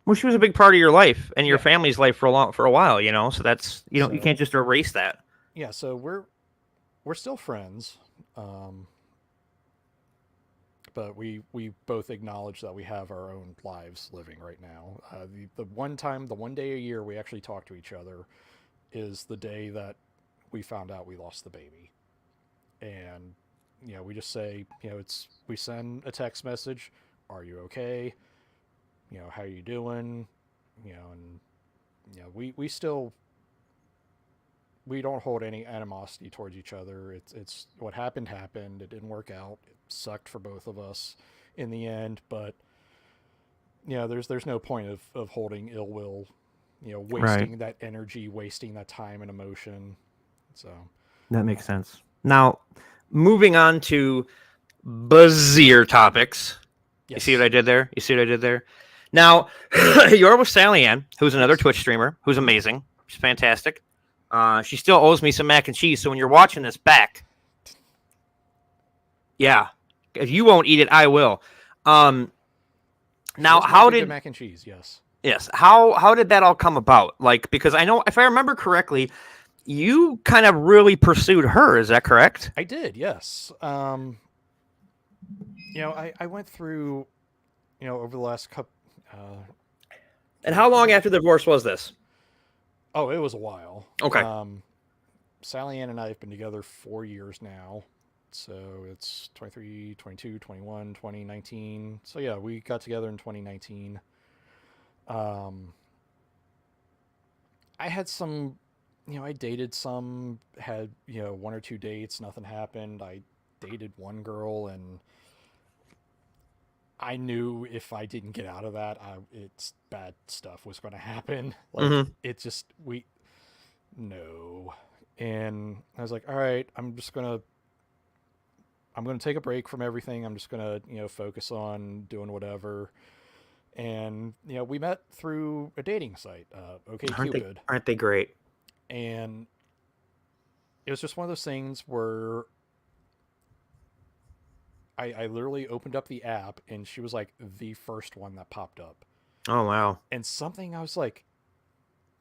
Well, she was a big part of your life and your Yeah. family's life for a while. So that's you So- can't just erase that. Yeah, so we're still friends. But we both acknowledge that we have our own lives living right now. The one day a year we actually talk to each other is the day that we found out we lost the baby. And, we just say, we send a text message, "Are you okay? How are you doing?" And, we still, we don't hold any animosity towards each other. It's what happened. It didn't work out. It sucked for both of us in the end, but there's no point of holding ill will, wasting that energy, wasting that time and emotion. So That makes sense. Now, moving on to buzzier topics. yes. You see what I did there? Now, you're with Sally Ann, who's another Twitch streamer, who's amazing. She's fantastic. She still owes me some mac and cheese, so when you're watching this back, yeah, if you won't eat it, I will. Now, how did mac and cheese? Yes. Yes, how did that all come about? Like, because I know, if I remember correctly, you kind of really pursued her. Is that correct? I did. Yes. I went through, over the last couple. And how long after the divorce was this? Oh, it was a while. Okay. Sally Ann and I have been together 4 years now. So it's 23, 22, 21, 2019. So yeah, we got together in 2019. I had some, I dated some, had, 1 or 2 dates, nothing happened. I dated one girl, and I knew if I didn't get out of that, it's bad stuff was going to happen. Like Mhm. it just no, and I was like, all right, I'm gonna take a break from everything. I'm just gonna focus on doing whatever. And we met through a dating site, OK Cupid, Aren't they great? and it was just one of those things where I literally opened up the app and she was like the first one that popped up. Oh wow. And something I was like,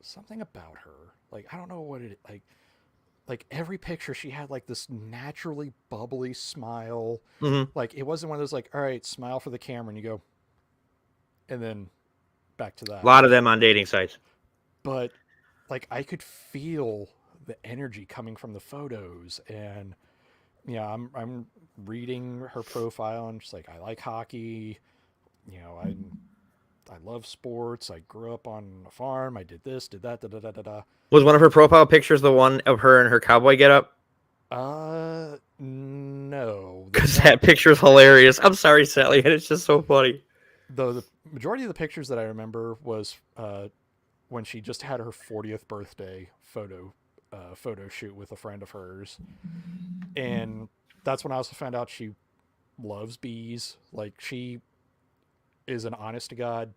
something about her. Like I don't know what it like every picture she had like this naturally bubbly smile. Mhm. Like it wasn't one of those like, all right, smile for the camera and you go and then back to A that. lot of them on dating sites. But like I could feel the energy coming from the photos and yeah, I'm reading her profile and she's like, I like hockey. I love sports. I grew up on a farm. I did this, did that, da da da da da. Was one of her profile pictures the one of her in her cowboy getup? No. Because that picture's hilarious. I'm sorry, Sally, and it's just so funny. Though the majority of the pictures that I remember was when she just had her 40th birthday photo shoot with a friend of hers, and that's when I also found out she loves bees. Like she is an honest to god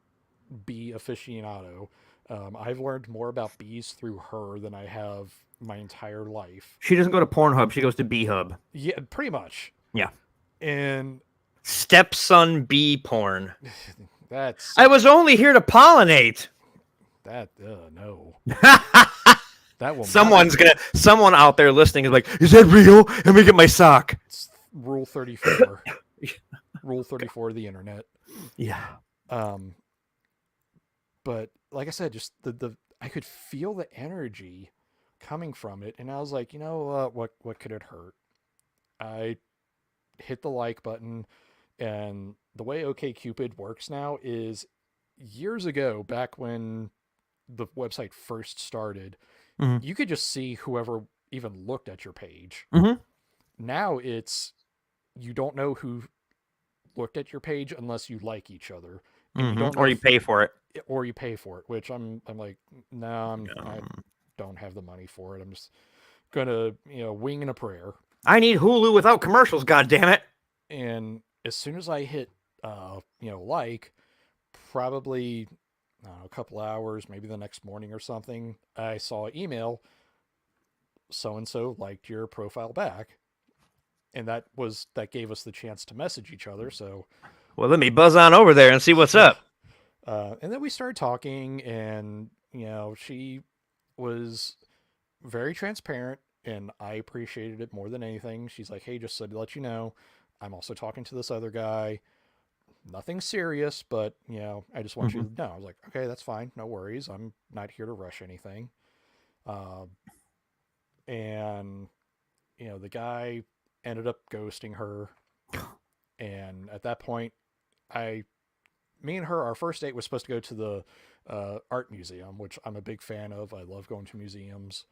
bee aficionado. I've learned more about bees through her than I have my entire life. She doesn't go to Pornhub. She goes to Bee Hub. Yeah, pretty much. Yeah. And Stepson bee porn. that's I was only here to pollinate. that. No, that will. Someone out there listening is like, is that real? Let me get my sock. It's Rule 34. Rule 34 of the internet. Yeah. But like I said, just the I could feel the energy coming from it, and I was like, what could it hurt? I hit the like button, and the way OkCupid works now is years ago, back when the website first started, Mhm. you could just see whoever even looked at your page. Mhm. Now it's you don't know who looked at your page unless you like each other. And you don't know Or you pay for it. or you pay for it, which I'm like, no, I don't have the money for it. I'm just gonna, wing and a prayer. I need Hulu without commercials, God damn it. And as soon as I hit, like, probably a couple hours, maybe the next morning or something, I saw an email. So and so liked your profile back, and that gave us the chance to message each other. So, Well, let me buzz on over there and see what's up. And then we started talking, and she was very transparent, and I appreciated it more than anything. She's like, "Hey, just so to let you know, I'm also talking to this other guy. Nothing serious, but I just want you to know." I was like, "Okay, that's fine, no worries. I'm not here to rush anything." And the guy ended up ghosting her, and at that point, me and her, our first date was supposed to go to the art museum, which I'm a big fan of. I love going to museums.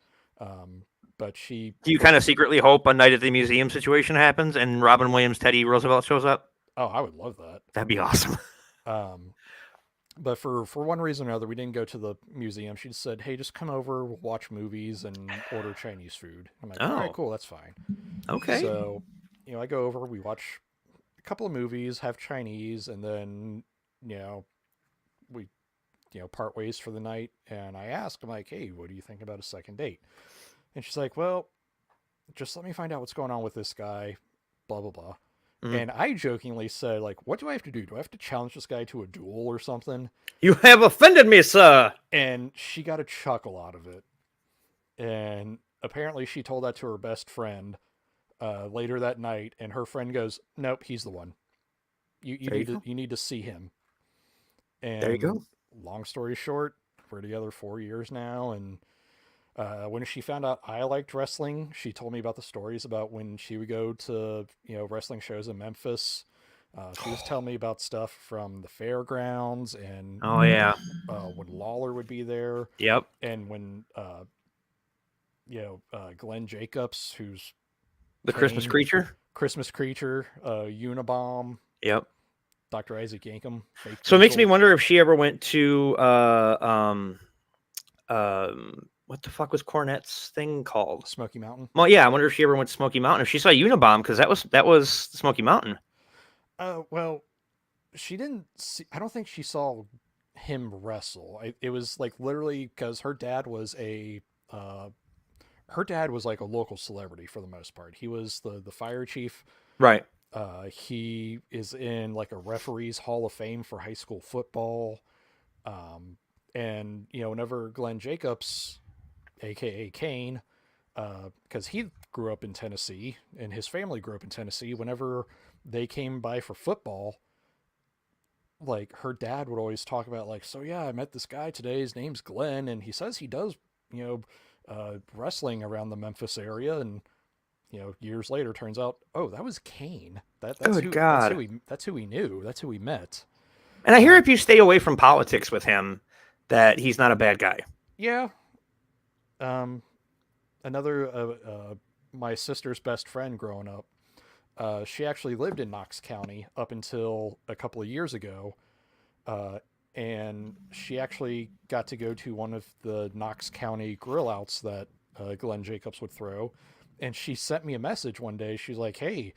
But she. Do you kind of secretly hope a night at the museum situation happens and Robin Williams Teddy Roosevelt shows up? Oh, I would love that. That'd be awesome. But for one reason or another, we didn't go to the museum. She just said, "Hey, just come over, we'll watch movies, and order Chinese food." I'm like, "All right, cool, that's fine." Okay. So, I go over, we watch a couple of movies, have Chinese, and then, we, part ways for the night. And I ask, I'm like, "Hey, what do you think about a second date?" And she's like, "Well, just let me find out what's going on with this guy, blah, blah, blah." And I jokingly said, like, "What do I have to do? Do I have to challenge this guy to a duel or something?" You have offended me, sir. And she got a chuckle out of it. And apparently she told that to her best friend later that night, and her friend goes, "Nope, he's the one. You need to see him." And there you go. Long story short, we're together 4 years now, and when she found out I liked wrestling, she told me about the stories about when she would go to wrestling shows in Memphis. She was telling me about stuff from the fairgrounds and Oh yeah. When Lawler would be there. Yep. And when Glenn Jacobs, who's The Christmas creature. Unabomb. Yep. Dr. Isaac Yankem. So it makes me wonder if she ever went to what the fuck was Cornette's thing called? Smoky Mountain. Well, yeah, I wonder if she ever went to Smoky Mountain. If she saw Unabomb, because that was Smoky Mountain. Well, she didn't see. I don't think she saw him wrestle. It was like literally because her dad was like a local celebrity for the most part. He was the fire chief. Right. He is in like a referees hall of fame for high school football. And whenever Glenn Jacobs, aka Kane, because he grew up in Tennessee and his family grew up in Tennessee, whenever they came by for football, like her dad would always talk about like, so yeah, I met this guy today, his name's Glenn, and he says he does wrestling around the Memphis area. And years later turns out, oh, that was Kane. That's who he knew, that's who he met. And I hear if you stay away from politics with him, that he's not a bad guy. Yeah. Another my sister's best friend growing up, she actually lived in Knox County up until a couple of years ago, and she actually got to go to one of the Knox County grill outs that Glenn Jacobs would throw, and she sent me a message one day. She's like, hey,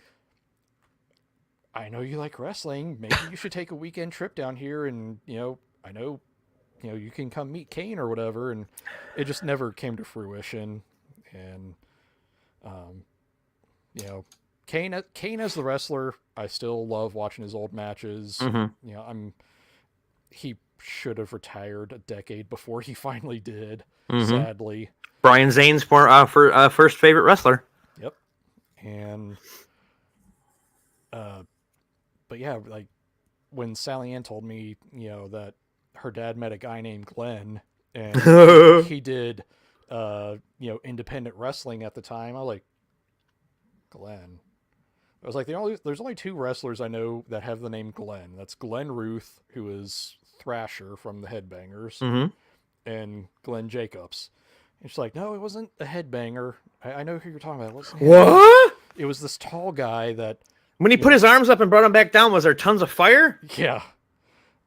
I know you like wrestling, maybe you should take a weekend trip down here, and I know you can come meet Kane or whatever. And it just never came to fruition. And Kane as the wrestler, I still love watching his old matches. Mm-hmm. He should have retired a decade before he finally did. Mm-hmm. Sadly, Brian Zane's first favorite wrestler. Yep. And but yeah, like when Sally Ann told me that her dad met a guy named Glenn and he did independent wrestling at the time, I was like, Glenn. I was like, there's only two wrestlers I know that have the name Glenn. That's Glenn Ruth, who is Thrasher from the Headbangers, mm-hmm. and Glenn Jacobs. And she's like, no, it wasn't a headbanger. I know who you're talking about. What? It was this tall guy that when he put his arms up and brought him back down, was there tons of fire? Yeah.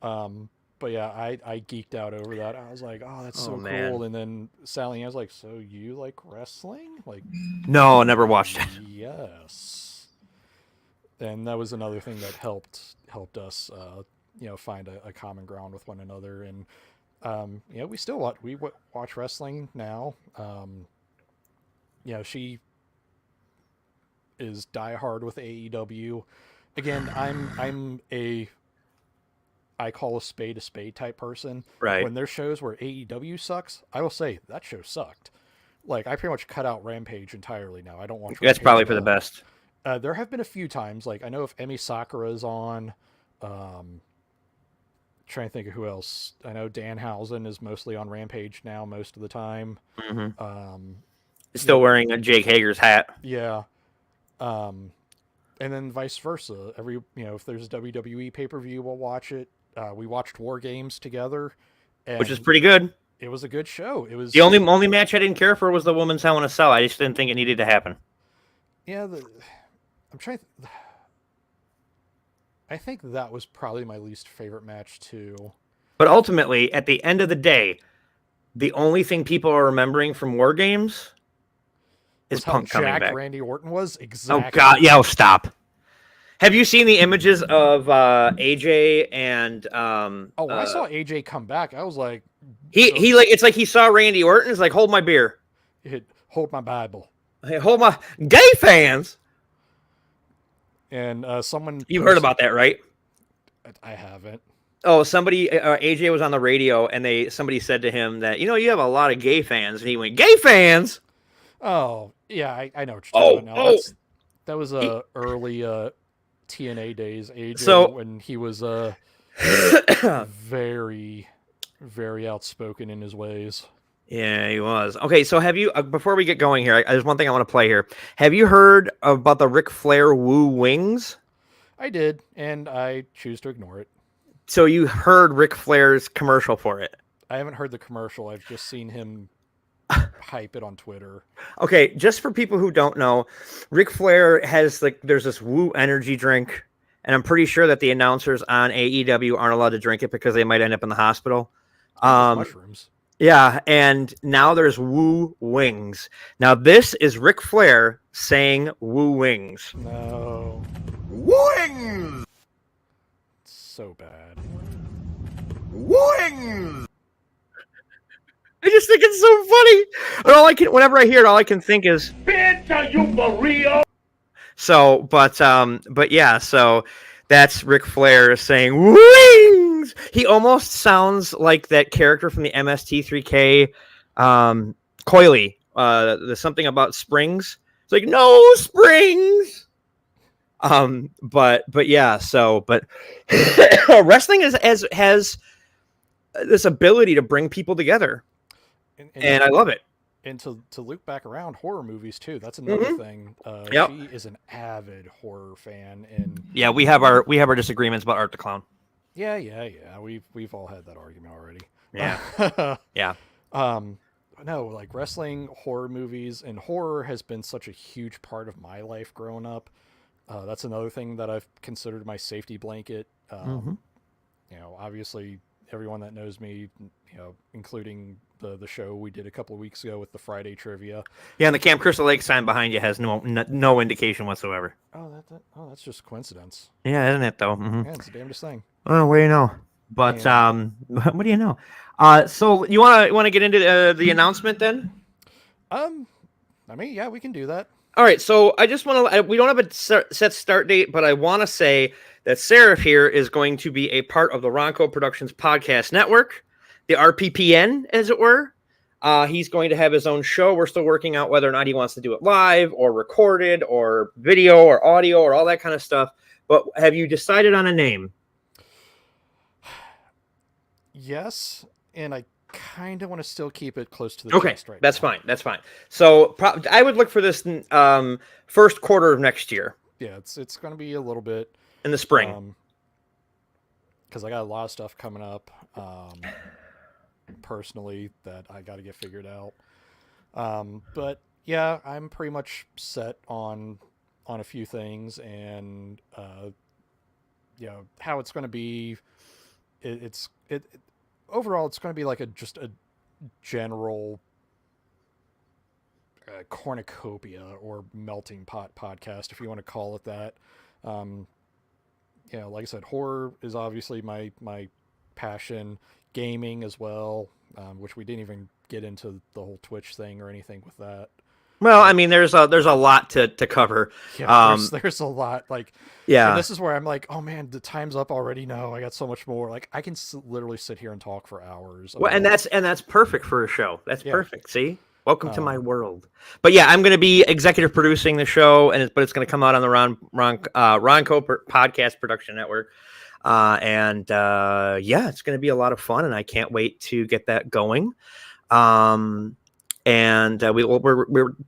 But yeah, I geeked out over that. I was like, oh, that's so cool. And then Sally Ann was like, so you like wrestling? Like, no, never watched it. Yes. And that was another thing that helped us, find a common ground with one another. And, we still watch wrestling now. She is diehard with AEW. Again, I'm I call a spade type person. Right. When there's shows where AEW sucks, I will say that show sucked. Like, I pretty much cut out Rampage entirely now. I don't watch Rampage. That's probably for the best. There have been a few times, like, I know if Emi Sakura is on, trying to think of who else. I know Danhausen is mostly on Rampage now most of the time. Mm-hmm. Still wearing a Jake Hager's hat. Yeah. And then vice versa. If there's a WWE pay-per-view, we'll watch it. We watched War Games together, which is pretty good. It was a good show. It was the only match I didn't care for was the women's Hell in a Cell. I just didn't think it needed to happen. Yeah, I'm trying. I think that was probably my least favorite match too. But ultimately, at the end of the day, the only thing people are remembering from War Games is Punk coming back. Randy Orton was exactly. Oh God! Yeah, stop. Have you seen the images of AJ and? When I saw AJ come back, I was like, he like it's like he saw Randy Orton. It's like, hold my beer. Hold my Bible. Hey, hold my gay fans. And someone you've heard about that, right? I haven't. Oh, somebody AJ was on the radio, and somebody said to him that you have a lot of gay fans, and he went, "Gay fans." Oh yeah, I know what you're talking about now. That was early TNA days, AJ, when he was very, very outspoken in his ways. Yeah, he was. Okay, so have you, before we get going here, there's one thing I want to play here. Have you heard about the Ric Flair Woo Wings? I did, and I choose to ignore it. So you heard Ric Flair's commercial for it? I haven't heard the commercial. I've just seen him hype it on Twitter. Okay, just for people who don't know, Ric Flair has there's this Woo energy drink and I'm pretty sure that the announcers on AEW aren't allowed to drink it because they might end up in the hospital. Mushrooms. Yeah, and now there's Woo Wings. Now this is Ric Flair saying Woo Wings. No. Wings! So bad. Wings! I just think it's so funny. And whenever I hear it, all I can think is, "Bitch, are you for real?" So, but yeah, so that's Ric Flair saying "wings." He almost sounds like that character from the MST3K, Coily. There's something about springs. It's like no springs. But yeah, so but wrestling has this ability to bring people together. And I love it. And to loop back around, horror movies too. That's another thing. Yep. She is an avid horror fan, and Yeah, we have our disagreements about Art the Clown. yeah. We've all had that argument already. Yeah. Yeah. No, like wrestling, horror movies, and horror has been such a huge part of my life growing up. That's another thing that I've considered my safety blanket. You know, obviously everyone that knows me, you know, including the show we did a couple of weeks ago with the Friday trivia. Yeah, and the Camp Crystal Lake sign behind you has no indication whatsoever. Oh, that's just coincidence. Yeah, isn't it though? Mm-hmm. Yeah, it's the damnedest thing. Oh, what do you know? But what do you know? So you wanna get into the announcement then? I mean, yeah, we can do that. All right, so I just want to. We don't have a set start date, but I want to say that Tserrof here is going to be a part of the Ronco Productions podcast network, the RPPN, as it were. He's going to have his own show. We're still working out whether or not he wants to do it live or recorded or video or audio or all that kind of stuff. But have you decided on a name? Yes, and I kind of want to still keep it close to the chest right that's now. fine. That's fine. So I would look for this first quarter of next year. Yeah, it's going to be a little bit in the spring. Because I got a lot of stuff coming up personally that I got to get figured out. But yeah, I'm pretty much set on a few things, and you know how it's going to be. Overall, it's going to be like just a general cornucopia or melting pot podcast, if you want to call it that. You know, like I said, horror is obviously my passion. Gaming as well, which we didn't even get into the whole Twitch thing or anything with that. Well, I mean, there's a lot to cover. Yeah, there's a lot. Like, yeah, and this is where I'm like, oh man, the time's up already. No, I got so much more. Like, I can literally sit here and talk for hours. Well, and that's perfect for a show. That's perfect. See, welcome to my world. But yeah, I'm going to be executive producing the show, but it's going to come out on the Ronco Podcast Production Network. Yeah, it's going to be a lot of fun, and I can't wait to get that going. We're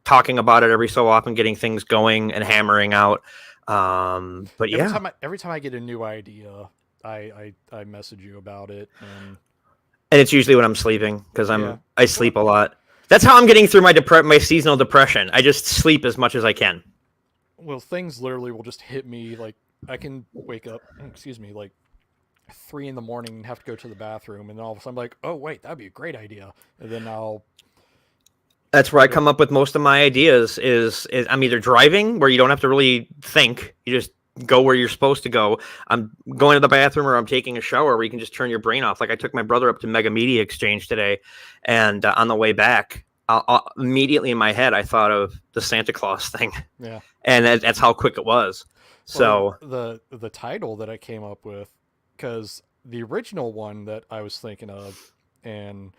talking about it every so often, getting things going and hammering out. But yeah, every time I get a new idea, I message you about it, and it's usually when I'm sleeping because I sleep a lot. That's how I'm getting through my seasonal depression. I just sleep as much as I can. Well, things literally will just hit me. Like, I can wake up, like 3 a.m. and have to go to the bathroom, and then all of a sudden I'm like, oh wait, that'd be a great idea, and then that's where I come up with most of my ideas. Is I'm either driving, where you don't have to really think, you just go where you're supposed to go. I'm going to the bathroom, or I'm taking a shower, where you can just turn your brain off. Like, I took my brother up to Mega Media Exchange today, and on the way back, immediately in my head, I thought of the Santa Claus thing. Yeah, and that's how quick it was. So the title that I came up with, because the original one that I was thinking of, and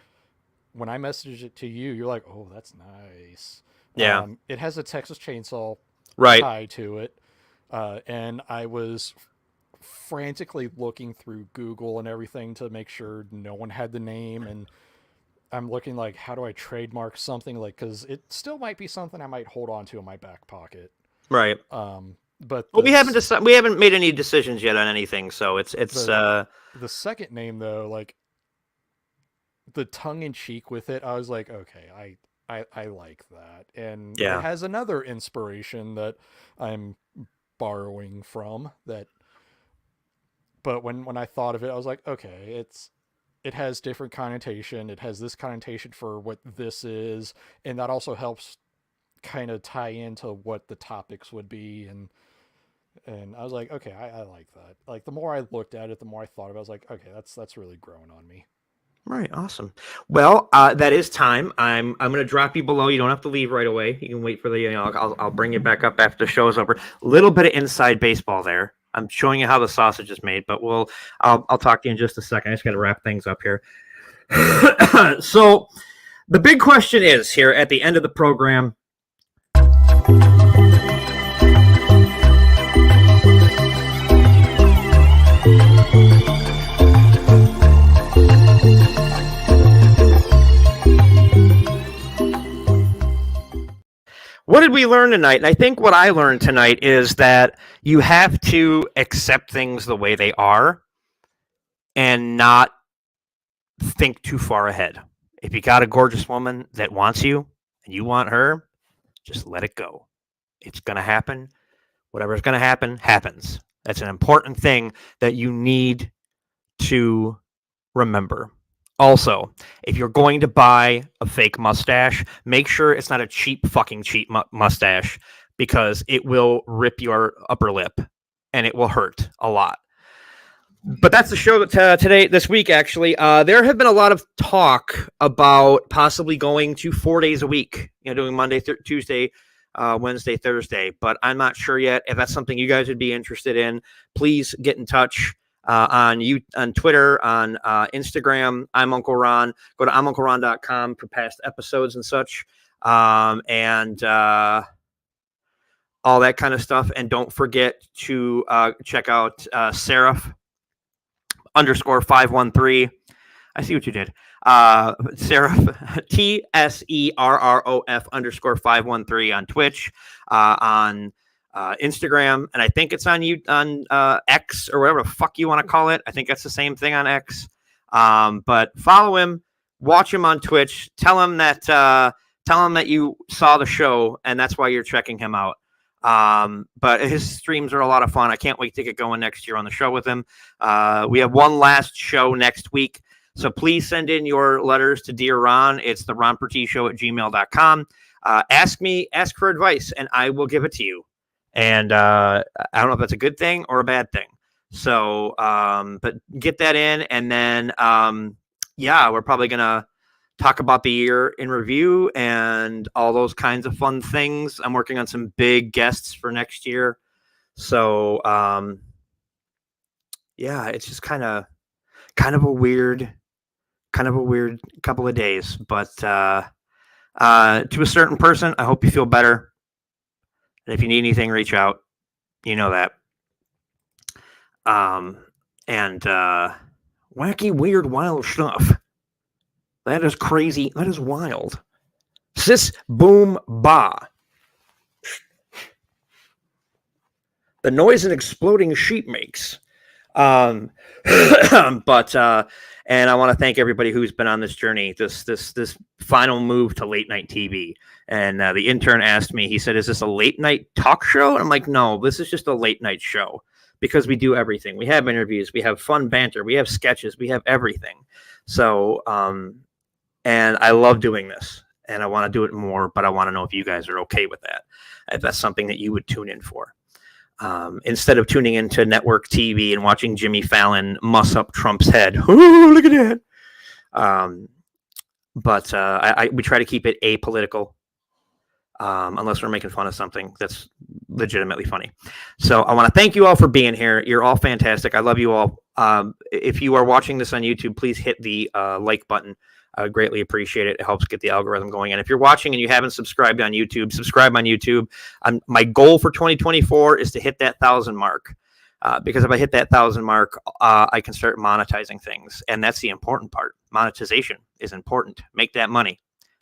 when I messaged it to you, you're like, oh, that's nice. Yeah. It has a Texas Chainsaw tie to it. And I was frantically looking through Google and everything to make sure no one had the name. And I'm looking like, how do I trademark something? Like, because it still might be something I might hold on to in my back pocket. Right. But we haven't made any decisions yet on anything. So it's the second name though, like, the tongue-in-cheek with it, I was like, okay, I like that. And it has another inspiration that I'm borrowing from that But when I thought of it, I was like, okay, it has different connotation. It has this connotation for what this is, and that also helps kind of tie into what the topics would be. And I was like, okay, I like that. Like the more I looked at it, the more I thought about it, I was like, okay, that's really growing on me. Right, awesome. Well, that is time. I'm going to drop you below. You don't have to leave right away. You can wait for the. I'll bring you back up after the show is over. A little bit of inside baseball there. I'm showing you how the sausage is made, but I'll talk to you in just a second. I just got to wrap things up here. So, the big question is here at the end of the program. What did we learn tonight? And I think what I learned tonight is that you have to accept things the way they are and not think too far ahead. If you got a gorgeous woman that wants you and you want her, just let it go. It's going to happen. Whatever's going to happen, happens. That's an important thing that you need to remember. Also, if you're going to buy a fake mustache, make sure it's not a cheap mustache because it will rip your upper lip and it will hurt a lot. But that's the show this week, actually. There have been a lot of talk about possibly going to 4 days a week, doing Monday, Tuesday, Wednesday, Thursday. But I'm not sure yet. If that's something you guys would be interested in, please get in touch. On Twitter, on Instagram, I'm Uncle Ron. Go to I'mUncleRon.com for past episodes and such, and all that kind of stuff. And don't forget to check out Tserrof _513. I see what you did. Tserrof, TSERROF _513 on Twitch, on Instagram, and I think it's on X or whatever the fuck you want to call it. I think that's the same thing on X. But follow him, watch him on Twitch. Tell him that you saw the show and that's why you're checking him out. But his streams are a lot of fun. I can't wait to get going next year on the show with him. We have one last show next week, so please send in your letters to Dear Ron. It's the ronpertishow@gmail.com. Ask for advice, and I will give it to you. And I don't know if that's a good thing or a bad thing. So, but get that in. And then, we're probably going to talk about the year in review and all those kinds of fun things. I'm working on some big guests for next year. So, it's just kind of a weird couple of days. But to a certain person, I hope you feel better. And if you need anything, reach out. You know that. And wacky, weird, wild stuff. That is crazy. That is wild. Sis, boom, ba. The noise an exploding sheep makes. And I want to thank everybody who's been on this journey, this final move to late night TV. And the intern asked me, he said, is this a late night talk show? And I'm like, no, this is just a late night show because we do everything. We have interviews, we have fun banter, we have sketches, we have everything. So, and I love doing this and I want to do it more, but I want to know if you guys are okay with that. If that's something that you would tune in for. Instead of tuning into network TV and watching Jimmy Fallon muss up Trump's head. Ooh, look at that. But we try to keep it apolitical, unless we're making fun of something that's legitimately funny. So I want to thank you all for being here. You're all fantastic. I love you all. If you are watching this on YouTube, please hit the like button. I would greatly appreciate it. It helps get the algorithm going. And if you're watching and you haven't subscribed on YouTube, subscribe on YouTube. My goal for 2024 is to hit that 1,000 mark. Because if I hit that 1,000 mark, I can start monetizing things. And that's the important part. Monetization is important. Make that money.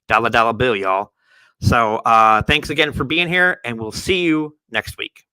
Dollar bill, y'all. So thanks again for being here, and we'll see you next week.